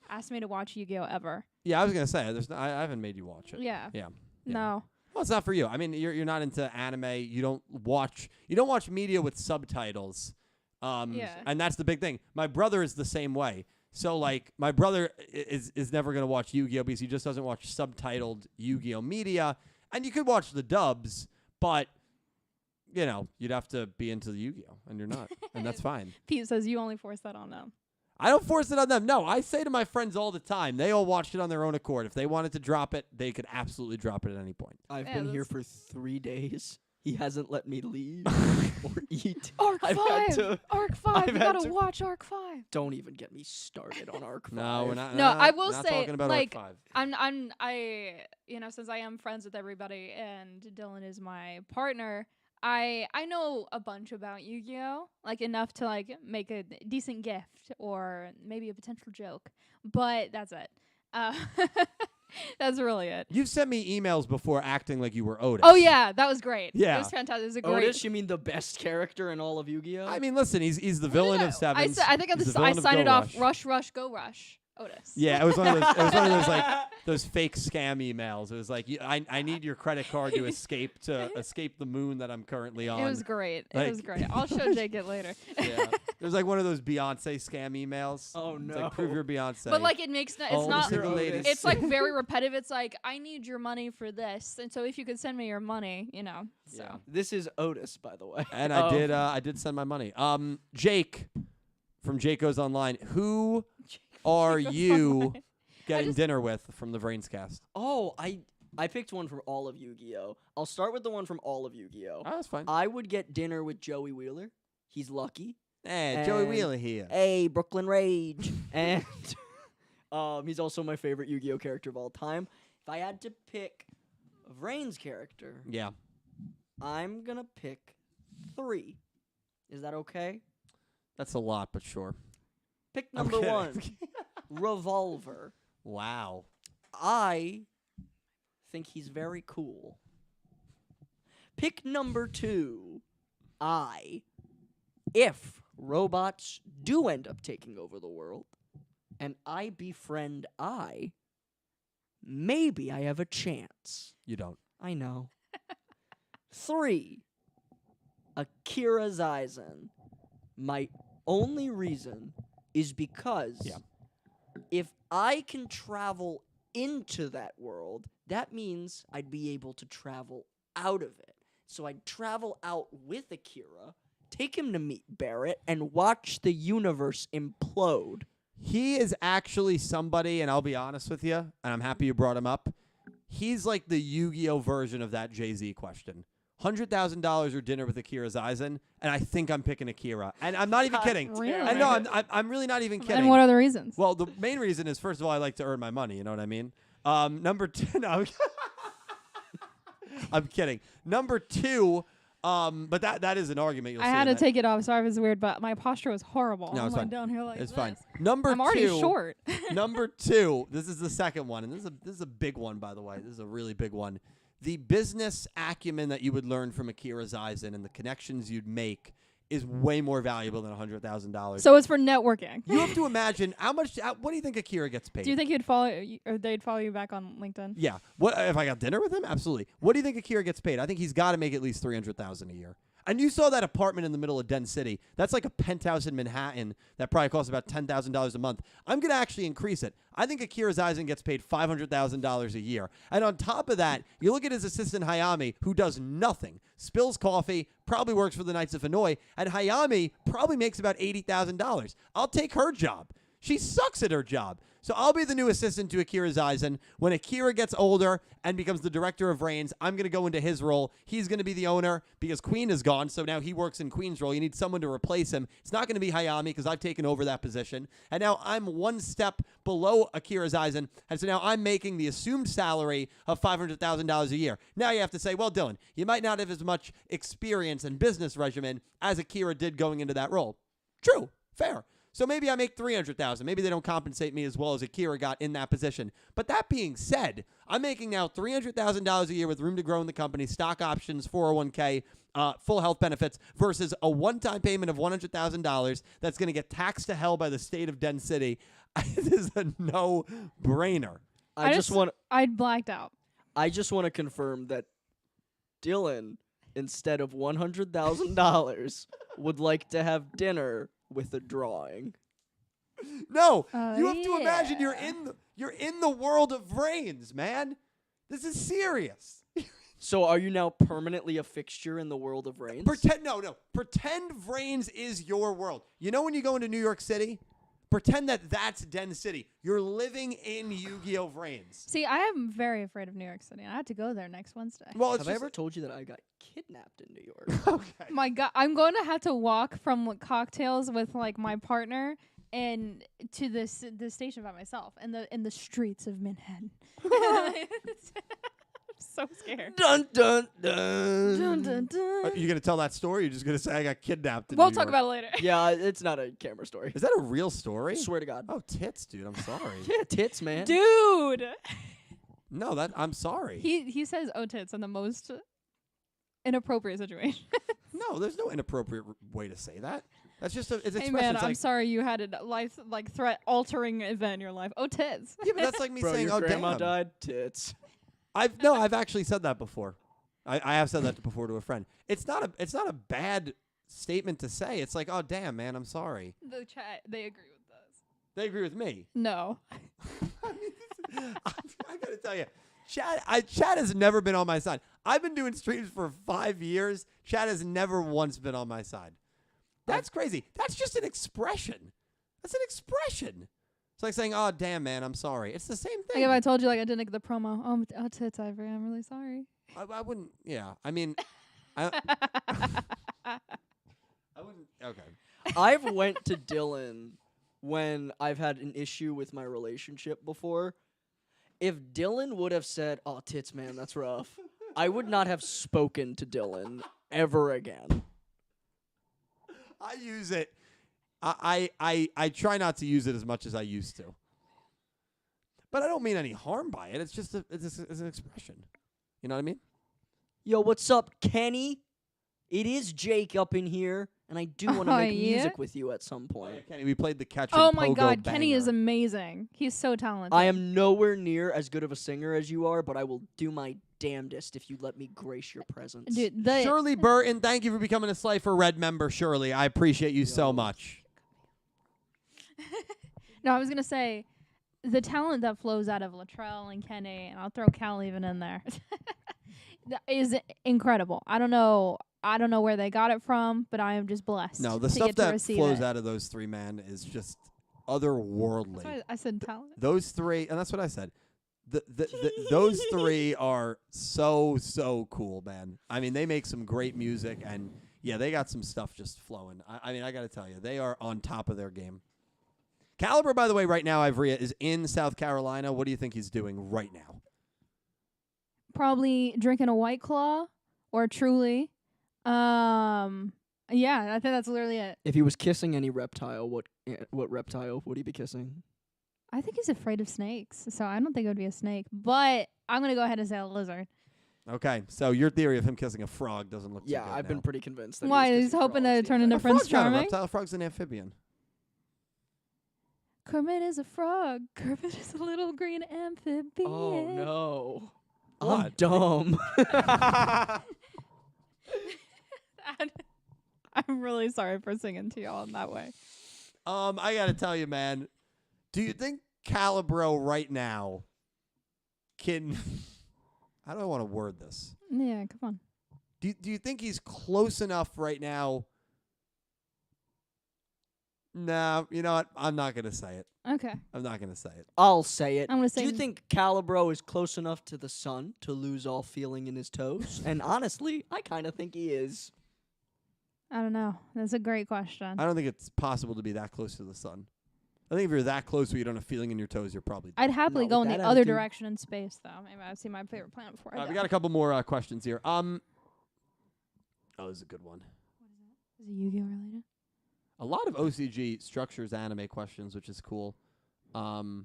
asked me to watch Yu-Gi-Oh! Ever. Yeah, I was gonna say I haven't made you watch it. Yeah. Yeah. No. Well, it's not for you. I mean, you're not into anime. You don't watch media with subtitles. Yeah. And that's the big thing. My brother is the same way. So like, my brother is never gonna watch Yu-Gi-Oh! Because he just doesn't watch subtitled Yu-Gi-Oh! Media. And you could watch the dubs, but you know, you'd have to be into the Yu-Gi-Oh! And you're not, and that's fine. Pete says you only force that on them. I don't force it on them. No, I say to my friends all the time, they all watched it on their own accord. If they wanted to drop it, they could absolutely drop it at any point. I've Yeah, been here that's- for 3 days. He hasn't let me leave or eat. Arc I've had 5! to- Arc 5! I've You had gotta to- watch Arc 5. Don't even get me started on Arc 5. No, we're not. No, I will not say, talking about like, Arc 5. Since I am friends with everybody and Dylan is my partner, I know a bunch about Yu-Gi-Oh! Like enough to like make a decent gift or maybe a potential joke, but that's it. That's really it. You've sent me emails before acting like you were Otis. Oh yeah, that was great. Yeah. It was fantastic. It was a great. Otis, you mean the best character in all of Yu-Gi-Oh? I mean, listen, he's the villain of Sevens. I think He's the I villain of signed it Go off. Rush. Rush, go rush. Otis. Yeah, it was one of those. It was one of those like those fake scam emails. It was like, I need your credit card to escape the moon that I'm currently on. It was great. Like- It was great. I'll show Jake it later. Yeah, it was like one of those Beyonce scam emails. Oh, It's no. like, prove you're Beyonce. But like it makes it's All the not. single Otis. ladies. It's like very repetitive. It's like I need your money for this, and so if you could send me your money, So Yeah. This is Otis, by the way. And I did send my money. Jake from JakeGoesOnline. Who are you getting just- dinner with from the Vrains cast? Oh, I picked one from all of Yu-Gi-Oh! I'll start with the one from all of Yu-Gi-Oh! Oh, that's fine. I would get dinner with Joey Wheeler. He's lucky. Hey, Joey And- Wheeler here. Hey, Brooklyn Rage. And he's also my favorite Yu-Gi-Oh character of all time. If I had to pick a Vrain's character, Yeah. I'm gonna pick 3. Is that okay? That's a lot, but sure. Pick I'm number kidding. 1, Revolver. Wow. I think he's very cool. Pick number 2, if robots do end up taking over the world, and I befriend maybe I have a chance. You don't. I know. 3, Akira Zaizen. My only reason is because Yeah. if I can travel into that world, that means I'd be able to travel out of it. So I'd travel out with Akira, take him to meet Barrett, and watch the universe implode. He is actually somebody, and I'll be honest with you, and I'm happy you brought him up. He's like the Yu-Gi-Oh version of that Jay-Z question. $100,000 or dinner with Akira Zaizen, and I think I'm picking Akira. And I'm not even God kidding. Really? And no, I'm really not even kidding. And what are the reasons? Well, the main reason is, first of all, I like to earn my money. You know what I mean? Number 2, no, I'm kidding. Number 2, but that is an argument. You'll I see had in to that. take it off. Sorry if it's weird, but my posture was horrible. No, I'm it's like fine. down here like It's this. fine. Number I'm already 2, short. Number 2, this is the second one, and this is a big one, by the way. This is a really big one. The business acumen that you would learn from Akira Zaizen and the connections you'd make is way more valuable than $100,000. So it's for networking. You have to imagine what do you think Akira gets paid? Do you think he'd follow you, or they'd follow you back on LinkedIn? Yeah. What if I got dinner with him? Absolutely. What do you think Akira gets paid? I think he's got to make at least $300,000 a year. And you saw that apartment in the middle of Den City. That's like a penthouse in Manhattan that probably costs about $10,000 a month. I'm going to actually increase it. I think Akira Zaizen gets paid $500,000 a year. And on top of that, you look at his assistant Hayami, who does nothing, spills coffee, probably works for the Knights of Hanoi, and Hayami probably makes about $80,000. I'll take her job. She sucks at her job. So I'll be the new assistant to Akira Zaizen. When Akira gets older and becomes the director of Reigns, I'm going to go into his role. He's going to be the owner because Queen is gone, so now he works in Queen's role. You need someone to replace him. It's not going to be Hayami because I've taken over that position. And now I'm one step below Akira Zaizen, and so now I'm making the assumed salary of $500,000 a year. Now you have to say, well, Dylan, you might not have as much experience and business regimen as Akira did going into that role. True. Fair. So maybe I make $300,000. Maybe they don't compensate me as well as Akira got in that position. But that being said, I'm making now $300,000 a year with room to grow in the company, stock options, 401k, full health benefits, versus a one-time payment of $100,000 that's going to get taxed to hell by the state of Den City. This is a no-brainer. I blacked out. I just want to confirm that Dylan, instead of $100,000, would like to have dinner with a drawing. No, Oh, you have to imagine yeah. you're in the world of Reigns, man. This is serious. So are you now permanently a fixture in the world of Reigns? Pretend Reigns is your world. You know when you go into New York City? Pretend that's Den City. You're living in Yu-Gi-Oh! Reigns. See, I am very afraid of New York City. I had to go there next Wednesday. Well, it's Have I just, ever told you that I got kidnapped in New York? okay. My God, I'm going to have to walk from cocktails with like my partner and to the station by myself in the streets of Manhattan. I'm so scared. Dun dun dun. Dun, dun, dun. Are you going to tell that story? Or you're just going to say I got kidnapped in We'll New talk York? about it later. Yeah, it's not a camera story. Is that a real story? Swear to God. Oh, tits, dude. I'm sorry. Yeah, tits, man. Dude, No, I'm sorry. he says "oh tits" in the most inappropriate situation. No, there's no inappropriate way to say that. That's just it's Hey expression. man, It's I'm like, sorry you had a life like threat altering event in your life. Oh tits. yeah, but that's like me Bro, saying, your "Oh, grandma damn." died. Tits. I've actually said that before. I have said that before to a friend. It's not a bad statement to say. It's like, "Oh, damn, man, I'm sorry." The chat, they agree with this. They agree with me. No. I gotta tell you, Chad has never been on my side. I've been doing streams for 5 years. Chad has never once been on my side. That's crazy. That's just an expression. That's an expression. It's like saying, "Oh, damn, man, I'm sorry." It's the same Like thing. if I told you like I didn't get the promo. Oh tits, Ivory, I'm really sorry. I wouldn't. Yeah. I mean, I wouldn't. Okay. I've went to Dylan when I've had an issue with my relationship before. If Dylan would have said, "Oh, tits, man, that's rough," I would not have spoken to Dylan ever again. I use it. I try not to use it as much as I used to. But I don't mean any harm by it. It's just it's an expression. You know what I mean? Yo, what's up, Kenny? It is Jake up in here, and I do want to make music with you at some point. Kenny, we played the catch. Oh and my Pogo God, banger. Kenny is amazing. He's so talented. I am nowhere near as good of a singer as you are, but I will do my damnedest if you let me grace your presence. Dude, Shirley Burton, thank you for becoming a Slifer Red member, Shirley. I appreciate you so much. No, I was gonna say the talent that flows out of Latrell and Kenny, and I'll throw Cal even in there, is incredible. I don't know where they got it from, but I am just blessed. No, the to stuff get to that receive flows it. out of those three, man, is just otherworldly. That's why I said talent. Those three, and that's what I said. Those three are so cool, man. I mean, they make some great music, and yeah, they got some stuff just flowing. I mean, I got to tell you, they are on top of their game. Caliber, by the way, right now, Ivrea is in South Carolina. What do you think he's doing right now? Probably drinking a White Claw or Truly. Yeah, I think that's literally it. If he was kissing any reptile, what reptile would he be kissing? I think he's afraid of snakes, so I don't think it would be a snake. But I'm gonna go ahead and say a lizard. Okay, so your theory of him kissing a frog doesn't look too Yeah, good I've now. been pretty convinced. That Why? he was He's kissing hoping frogs to the turn entire into A Prince frog's not a Charming. reptile. A frog's an amphibian. Kermit is a frog. Kermit is a little green amphibian. Oh no. I'm What? dumb. I'm really sorry for singing to y'all in that way. I gotta tell you, man. Do you think Calibro right now can? How do I want to word this? Yeah, come on. Do you think he's close enough right now? No, you know what? I'm not gonna say it. Okay. I'm not gonna say it. I'll say it. I'm gonna Do say you think Calibro is close enough to the sun to lose all feeling in his toes? And honestly, I kind of think he is. I don't know. That's a great question. I don't think it's possible to be that close to the sun. I think if you're that close where you don't have feeling in your toes, you're probably. I'd happily No, go with in the that other attitude- direction in space, though. Maybe I'd see my favorite planet before I die. We got a couple more questions here. Oh, this is a good one. Is it Yu-Gi-Oh related? A lot of OCG structures anime questions, which is cool. Dumon,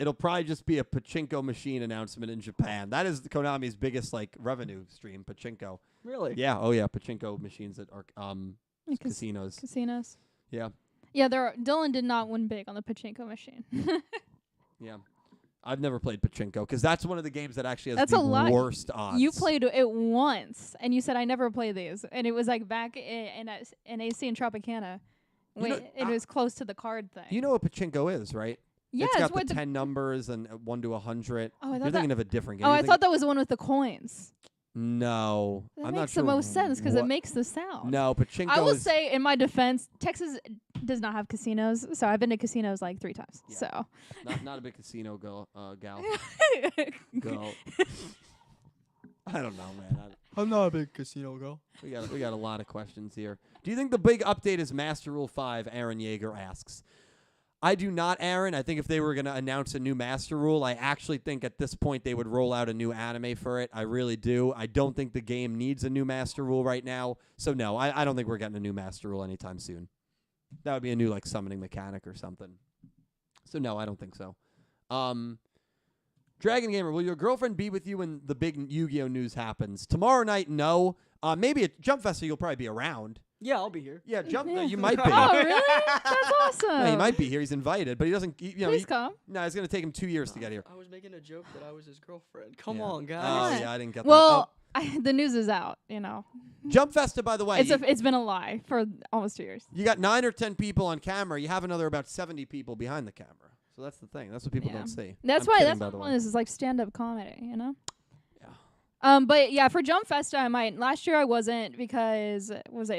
it'll probably just be a pachinko machine announcement in Japan. That is Konami's biggest revenue stream, pachinko. Really? Yeah, oh yeah, pachinko machines at Yeah, casinos. Casinos. Yeah, Yeah, Dylan did not win big on the pachinko machine. yeah. I've never played pachinko because that's one of the games that actually has That's the a lot. worst odds. You played it once, and you said I never play these, and it was back in AC in Tropicana. You Wait, know, it was close to the card thing. You know what pachinko is, right? yeah, It's got what the 10 numbers and 1 to 100. Oh, I You're thought thinking that. of a different game. Oh, You're I thought that was the one with the coins. No, That I'm makes not sure. the most sense because it what- makes the sound. No, pachinko I will is. say, in my defense, Texas does not have casinos, so I've been to casinos 3 times. Yeah. So. Not a big casino gal. Go. I don't know, man. I'm not a big casino girl. We got a lot of questions here. Do you think the big update is Master Rule 5? Aaron Yeager asks. I do not, Aaron. I think if they were going to announce a new Master Rule, I actually think at this point they would roll out a new anime for it. I really do. I don't think the game needs a new Master Rule right now. So, no, I don't think we're getting a new Master Rule anytime soon. That would be a new, summoning mechanic or something. So, no, I don't think so. Dragon Gamer, will your girlfriend be with you when the big Yu-Gi-Oh! News happens? Tomorrow night, no. Maybe at Jump Festa you'll probably be around. Yeah, I'll be here. Yeah, Yeah. you might be. Oh, really? That's awesome. Yeah, he might be here. He's invited, but he doesn't. Please come. No, it's going to take him 2 years to get here. I was making a joke that I was his girlfriend. Come Yeah. on, Oh, guys. yeah, I didn't get Well, the news is out. Jump Festa, by the way, It's been a lie for almost 2 years. you got 9 or 10 people on camera. You have another about 70 people behind the camera. So that's the thing. That's what people Yeah. don't see. That's I'm why. kidding, That's by why the one way. is stand-up comedy. Yeah. But yeah, for Jump Festa, I might. Last year I wasn't because it was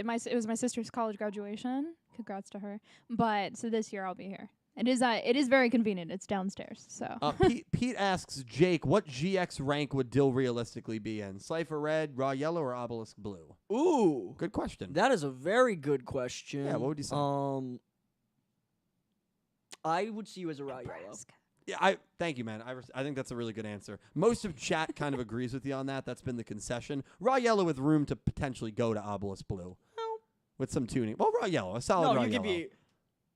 my sister's college graduation. Congrats to her. But so this year I'll be here. It is very convenient. It's downstairs. So Pete asks Jake, what GX rank would Dill realistically be in? Cypher Red, Raw Yellow, or Obelisk Blue? Ooh, Good question. that is a very good question. Yeah, what would you say? I would see you as a Raw Yellow. Nebraska. Yeah, thank you, man. I think that's a really good answer. Most of chat kind of agrees with you on that. That's been the concession. Raw Yellow with room to potentially go to Obelisk Blue with some tuning. Well, Raw Yellow, a solid Raw you Yellow. could be.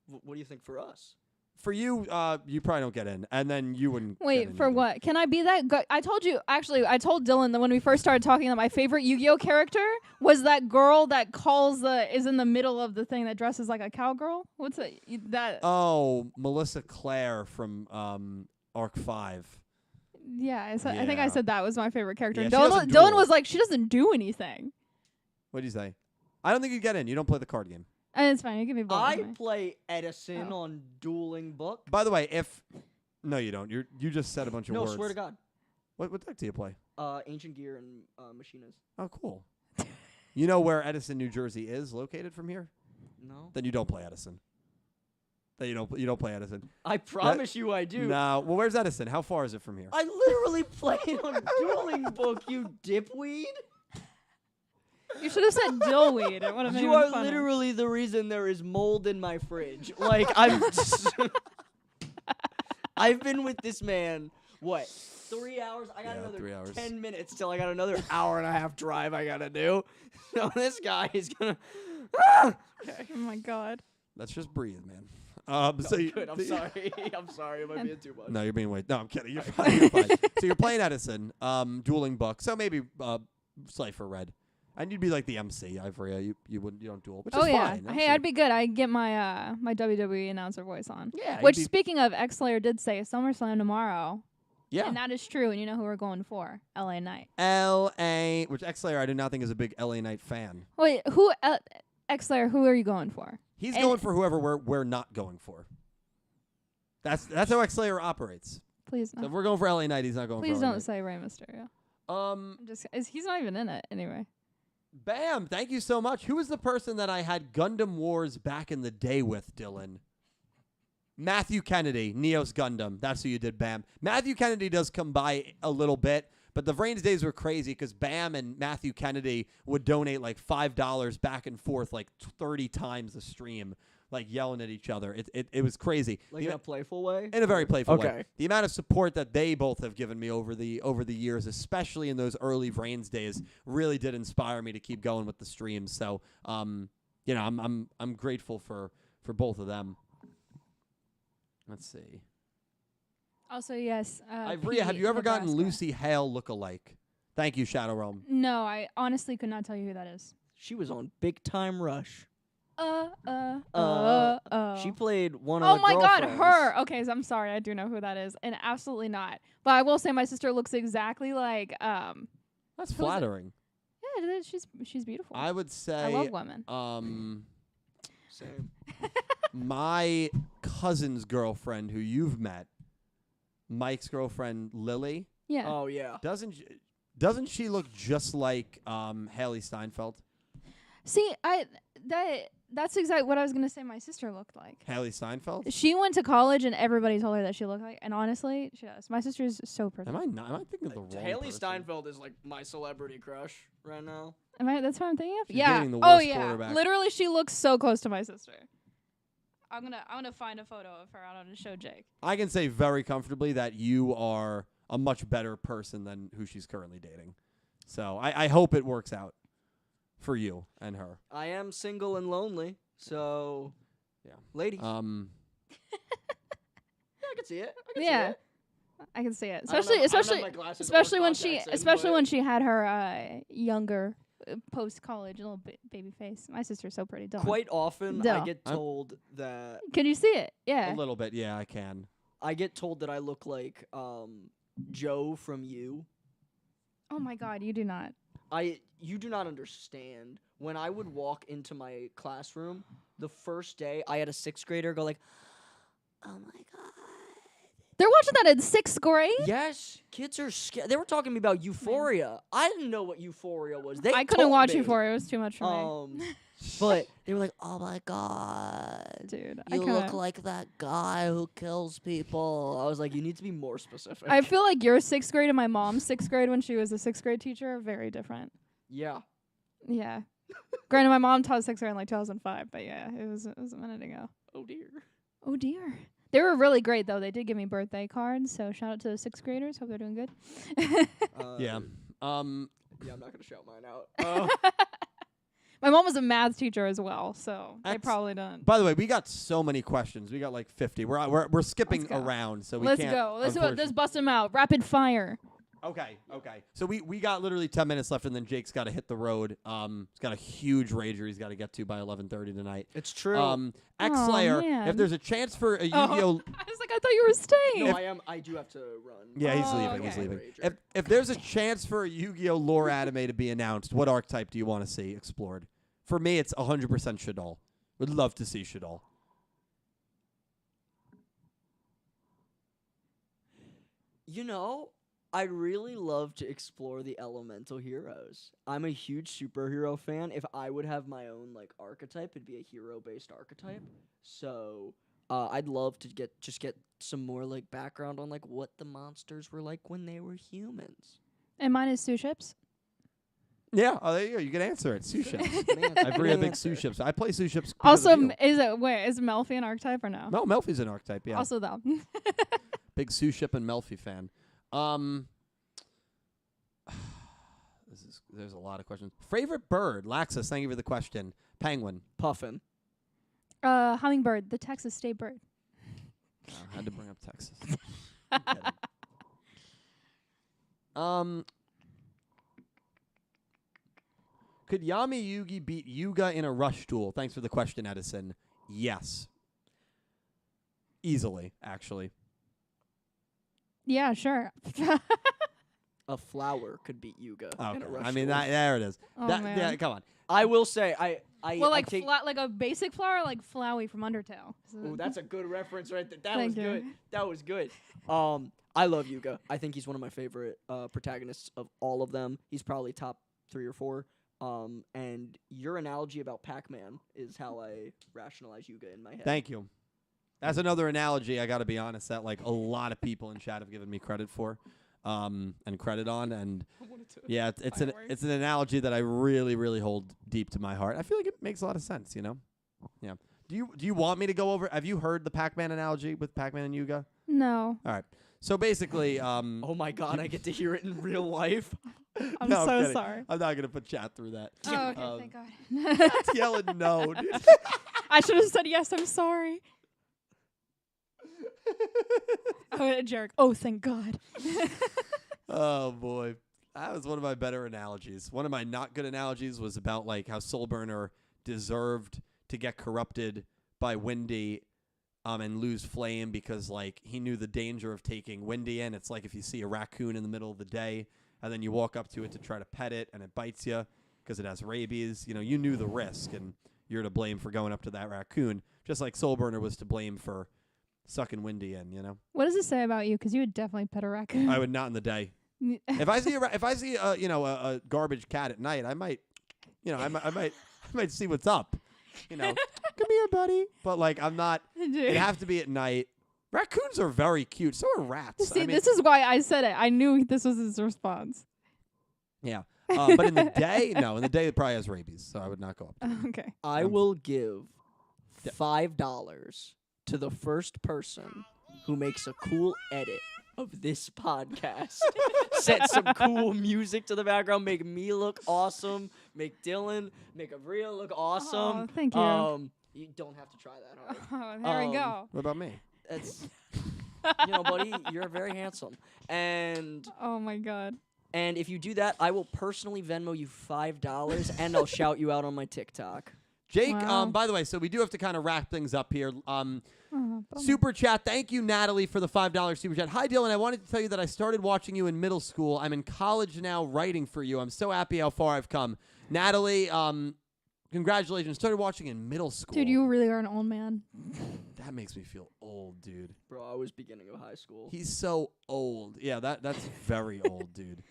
What do you think for us? For you, you probably don't get in, and then you wouldn't. get Wait, in for either. what? Can I be that? I told you. Actually, I told Dylan that when we first started talking that my favorite Yu-Gi-Oh character was that girl that is in the middle of the thing that dresses like a cowgirl. What's it? That? Oh, Melissa Clare from Arc 5. Yeah, I think I Yeah. said that was my favorite character. Yeah, And she doesn't Dylan duel. was like, she doesn't do anything. What do you say? I don't think you get in. You don't play the card game. And it's fine. You can be both. I play Edison Oh. on Dueling Book. By the way, no, you don't. You just said a bunch of No, words. swear to God. What deck do you play? Ancient Gear and Machinas. Oh, cool. You know where Edison, New Jersey is located from here? No. Then you don't play Edison. Then you don't play Edison. I promise you I do. No. Well, where's Edison? How far is it from here? I literally played on Dueling Book, you dipweed. You should have said dillweed. It would have been You even are funner. literally the reason there is mold in my fridge. Like, I've been with this man, what, 3 hours? I got Yeah, another 3 hours. 10 minutes till I got another hour and a half drive I gotta do. So this guy is gonna... Okay. Oh my god. Let's just breathe, man. Good, I'm sorry. I'm sorry, it might be too much. No, you're being way. No, I'm kidding. You're fine. You're fine. So you're playing Edison, dueling Buck. So maybe Cypher Red, and you'd be like the MC. Ivory, you don't duel, which Oh is yeah. fine. Hey, I'd be good. I'd get my my WWE announcer voice on. Yeah. Which, speaking of, X-Slayer did say SummerSlam tomorrow. Yeah. And that is true. And you know who we're going for? LA Knight. L.A., which X-Slayer I do not think is a big L.A. Knight fan. Wait, X-Slayer, who are you going for? He's And- going for whoever we're not going for. That's how X-Slayer operates. Please So no. if we're going for L.A. Knight, he's not going Please for LA don't say Rey Mysterio. Knight. He's not even in it anyway. Bam! Thank you so much. Who was the person that I had Gundam Wars back in the day with, Dylan? Matthew Kennedy, Neo's Gundam. That's who you did, Bam. Matthew Kennedy does come by a little bit, but the Vrains days were crazy because Bam and Matthew Kennedy would donate like $5 back and forth like 30 times a stream, like yelling at each other. It was crazy. Like in a playful way? In a very playful way. Okay. The amount of support that they both have given me over the years, especially in those early Vrains days, really did inspire me to keep going with the streams. So, I'm grateful for both of them. Let's see. Also, yes. Ivrea, have Pete, you ever gotten Nebraska. Lucy Hale look-alike? Thank you, Shadow Realm. No, I honestly could not tell you who that is. She was on Big Time Rush. Oh. She played one of Oh the my god, girlfriends. her. Okay, so I'm sorry, I do know who that is, and absolutely not. But I will say my sister looks exactly like That's Who's it? flattering. Yeah, she's beautiful. I would say. I love women. Same. My cousin's girlfriend, who you've met, Mike's girlfriend Lily, Yeah. Oh, yeah. doesn't she look just like Haley Steinfeld? See, that's exactly what I was gonna say. My sister looked like. Haley Steinfeld? She went to college, and everybody told her that she looked like. And honestly, she does. My sister's so pretty. Am I thinking of the wrong Haley person? Steinfeld is like my celebrity crush right now. That's what I'm thinking of. She's Yeah. dating the Oh worst yeah. quarterback. Literally, she looks so close to my sister. I'm gonna find a photo of her. I'm gonna show Jake. I can say very comfortably that you are a much better person than who she's currently dating. So I hope it works out for you and her. I am single and lonely, so Yeah. ladies. Uh, Yeah, I can see it. Yeah. I can see it, I don't especially have- I don't have especially my glasses or especially when she contacts in, especially but- when she had her younger post college little baby face. My sister's so pretty. Don't. Quite often, Duh. I get told that Can you see it? Yeah. A little bit, yeah, I can. I look like Joe from You. Oh my God, you do not. You do not understand. When I would walk into my classroom, the first day I had a 6th grader go like, "Oh my God, They're watching that in 6th grade? Yes, kids are scared. They were talking to me about Euphoria. I didn't know what Euphoria was. They I couldn't told watch me. Euphoria. It was too much for me. But they were like, "Oh my god, Dude, I you kinda, look like that guy who kills people." I was like, "You need to be more specific." I feel like your 6th grade and my mom's 6th grade when she was a 6th grade teacher are very different. Yeah. Yeah. Granted, my mom taught 6th grade in like 2005, but yeah, it was a minute ago. Oh dear. Oh dear. They were really great though. They did give me birthday cards, so shout out to the 6th graders. Hope they're doing good. Yeah. Yeah, I'm not gonna shout mine out. My mom was a math teacher as well, so they That's- probably don't. By the way, we got so many questions. We got like 50. We're skipping Let's go. around, so we Let's can't. go. Let's unfortunately- bust them out. Rapid fire. Okay. So we got literally 10 minutes left, and then Jake's got to hit the road. He's got a huge rager he's got to get to by 11:30 tonight. It's true. X Aw, Slayer, man. if there's a chance for a Yu-Gi-Oh. I was like, I thought you were staying. No, I do have to run. Yeah, he's Oh, leaving. He's okay. leaving. Rager. If there's a chance for a Yu-Gi-Oh lore anime to be announced, what archetype do you want to see explored? For me, it's 100% Shaddoll. Would love to see Shaddoll. You know, I'd really love to explore the elemental heroes. I'm a huge superhero fan. If I would have my own like archetype, it'd be a hero-based archetype. So I'd love to get some more like background on like what the monsters were like when they were humans. And mine is Sue Ships. Yeah, there you go. You can answer it. Sous Ships. I bring a big Sous Ships. I play Sous Ships. Also, is Melfi an archetype or no? No, Melfi's an archetype. Yeah, Also though. big Sous Ship and Melfi fan. There's a lot of questions. Favorite bird, Laxus. Thank you for the question. Penguin. Puffin. Hummingbird, the Texas state bird. I had to bring up Texas. I'm kidding. Could Yami Yugi beat Yuga in a rush duel? Thanks for the question, Edison. Yes. Easily, actually. Yeah, sure. A flower could beat Yuga. Okay. In a rush I mean, duel. there it is. Oh, Yeah, man. come on. I will say, I Well, I like take. like a basic flower, like Flowey from Undertale. Ooh, that's a good reference right there. That Thank was you. good. That was good. I love Yuga. I think he's one of my favorite protagonists of all of them. He's probably top 3 or 4. And your analogy about Pac-Man is how I rationalize Yuga in my head. Thank you. That's another analogy, I got to be honest, that like a lot of people in chat have given me credit for and credit on. And yeah, it's an analogy that I really, really hold deep to my heart. I feel like it makes a lot of sense, you know? Yeah. Do you want me to go over? Have you heard the Pac-Man analogy with Pac-Man and Yuga? No. All right. So basically, Oh my god, I get to hear it in real life. I'm No, so kidding. sorry. I'm not gonna put chat through that. Oh, okay, Um, thank God. It's yelling no, dude. I should have said yes, I'm sorry. Oh, a jerk. Oh, thank God. Oh boy, that was one of my better analogies. One of my not good analogies was about like how Soulburner deserved to get corrupted by Windy, and lose Flame because like he knew the danger of taking Windy in. It's like if you see a raccoon in the middle of the day and then you walk up to it to try to pet it and it bites you because it has rabies. You know, you knew the risk and you're to blame for going up to that raccoon, just like Soulburner was to blame for sucking Windy in. You know, What does it say about you? Because you would definitely pet a raccoon. I would not in the day. If I see a garbage cat at night, I might see what's up. You know, come here, buddy. But like, I'm not. It'd have to be at night. Raccoons are very cute. So are rats. See, I mean, this is why I said it. I knew this was his response. yeah. But in the day, no. In the day, it probably has rabies, so I would not go up. Okay. I will give $5 to the first person who makes a cool edit of this podcast. Set some cool music to the background, make me look awesome, make Dylan, make Avria look awesome. Oh, thank you. You don't have to try that hard. Oh, there we go. What about me? That's, buddy, you're very handsome. And Oh my God. if you do that, I will personally Venmo you $5 and I'll shout you out on my TikTok. Jake, Wow. by the way, so we do have to kind of wrap things up here. Oh, Super chat. Thank you, Natalie, for the $5 super chat. Hi, Dylan. I wanted to tell you that I started watching you in middle school. I'm in college now writing for you. I'm so happy how far I've come. Natalie, congratulations. Started watching in middle school. Dude, you really are an old man. That makes me feel old, dude. Bro, I was beginning of high school. He's so old. Yeah, that's very old, dude.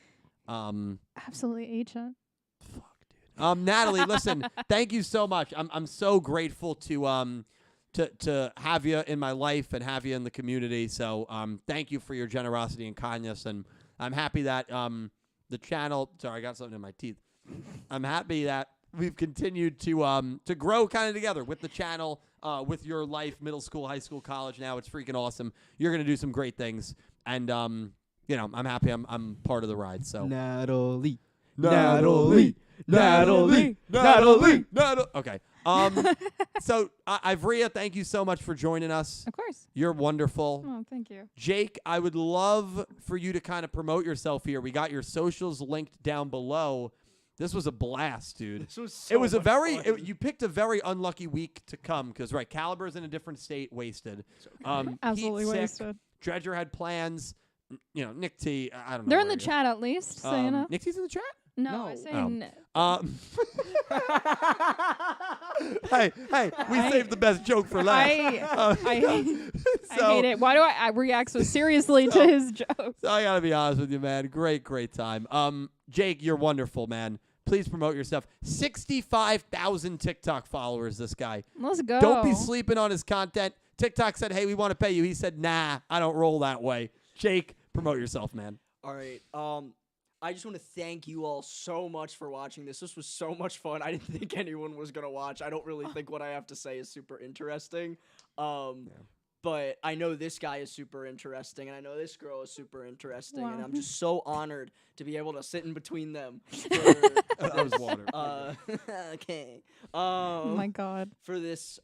Absolutely ancient. Fuck, dude. Natalie, listen, thank you so much. I'm so grateful to have you in my life and have you in the community. So thank you for your generosity and kindness, and I'm happy that the channel. Sorry, I got something in my teeth. I'm happy that we've continued to grow kind of together with the channel, with your life, middle school, high school, college. Now it's freaking awesome. You're gonna do some great things, and you know, I'm happy I'm part of the ride. So Natalie. Okay. So Ivrea, thank you so much for joining us. Of course. You're wonderful. Oh, thank you. Jake, I would love for you to kind of promote yourself here. We got your socials linked down below. This was a blast, dude. This was so It was a much very fun. you picked a very unlucky week to come because right, Caliber's in a different state, wasted. Absolutely Heat's sick. wasted. Dredger had plans. You know, Nick T. I don't know. They're in where the he is. chat at least, so you know. Nick T's in the chat. No, No. I say Hey, we saved the best joke for last. I So- hate it. Why do I react so seriously to his jokes? So I gotta be honest with you, man. Great time. Jake, you're wonderful, man. Please promote yourself. 65,000 TikTok followers, this guy. Let's go. Don't be sleeping on his content. TikTok said, hey, we want to pay you. He said, nah, I don't roll that way. Jake, promote yourself, man. All right. I just want to thank you all so much for watching this. This was so much fun. I didn't think anyone was going to watch. I don't really think what I have to say is super interesting. But I know this guy is super interesting, and I know this girl is super interesting, and Wow. I'm just so honored to be able to sit in between them. That was water. Okay. Oh my God. For this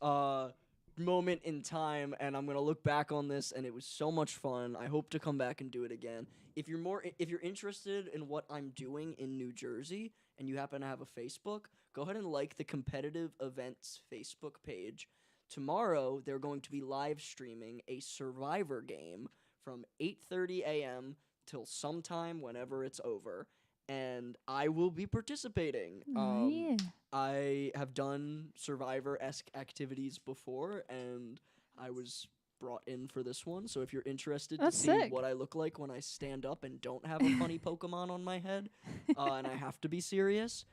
moment in time, and I'm gonna look back on this, and it was so much fun. I hope to come back and do it again. If you're interested in what I'm doing in New Jersey, and you happen to have a Facebook, go ahead and like the Competitive Events Facebook page. Tomorrow, they're going to be live streaming a Survivor game from 8:30 a.m. till sometime whenever it's over, and I will be participating. Yeah. I have done Survivor-esque activities before, and I was brought in for this one. So if you're interested That's to see sick. what I look like when I stand up and don't have a funny Pokemon on my head, and I have to be serious,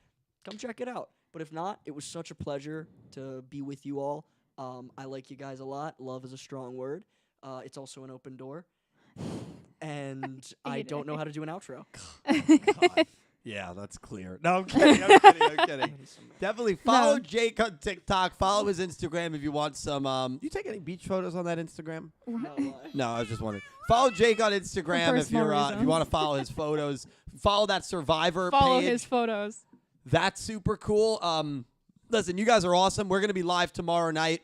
come check it out. But if not, it was such a pleasure to be with you all. I like you guys a lot. Love is a strong word. It's also an open door. And I don't know how to do an outro. God. Yeah, that's clear. No, I'm kidding. Definitely follow Jake on TikTok. Follow his Instagram if you want some. You take any beach photos on that Instagram? No lie. No, I was just wondering. Follow Jake on Instagram if personal you're if you reasons. want to follow his photos. Follow that Survivor Follow page. his photos. That's super cool. Listen, you guys are awesome. We're gonna be live tomorrow night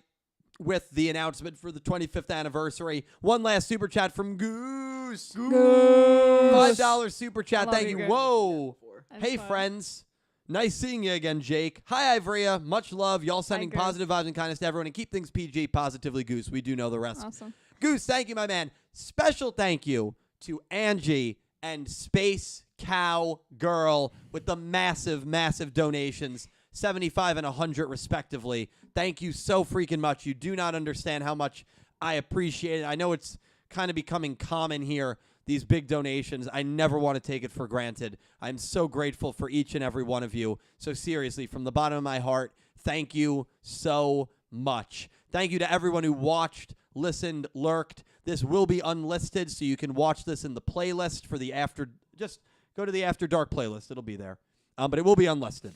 with the announcement for the 25th anniversary. One last super chat from Goose. $5 super chat. Love Thank you, you. Goose. Whoa. That's Hey, fun. friends. Nice seeing you again, Jake. Hi, Ivrea. Much love. Y'all sending Goose. positive vibes and kindness to everyone. And keep things PG. Positively, Goose. We do know the rest. Awesome. Goose, thank you, my man. Special thank you to Angie and Space Cow Girl with the massive, massive donations. 75 and 100 respectively. Thank you so freaking much. You do not understand how much I appreciate it. I know it's kind of becoming common here, these big donations. I never want to take it for granted. I'm so grateful for each and every one of you. So seriously, from the bottom of my heart, thank you so much. Thank you to everyone who watched, listened, lurked. This will be unlisted, so you can watch this in the playlist for the after. Just go to the After Dark playlist. It'll be there. But it will be unlisted.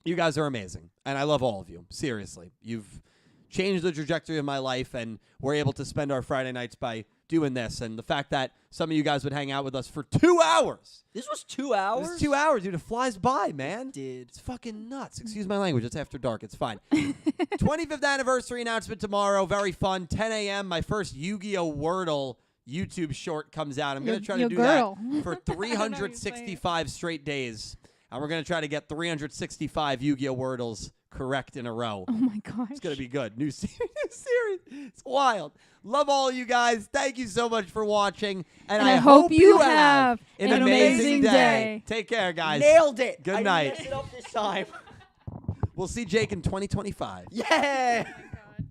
You guys are amazing, and I love all of you. Seriously. You've changed the trajectory of my life, and we're able to spend our Friday nights by doing this. And the fact that some of you guys would hang out with us for 2 hours. This was 2 hours? It's 2 hours, dude. It flies by, man. Did. It's fucking nuts. Excuse my language. It's after dark. It's fine. 25th anniversary announcement tomorrow. Very fun. 10 a.m. My first Yu-Gi-Oh! Wordle YouTube short comes out. I'm going to try to Your do girl. that for 365 straight days. And we're going to try to get 365 Yu-Gi-Oh! Wordles correct in a row. Oh my gosh. It's going to be good. New series. It's wild. Love all you guys. Thank you so much for watching. And I hope you have an an amazing amazing day. day. Take care, guys. Nailed it. Good I night. messed it up this time. We'll see Jake in 2025. Yeah. Oh my God.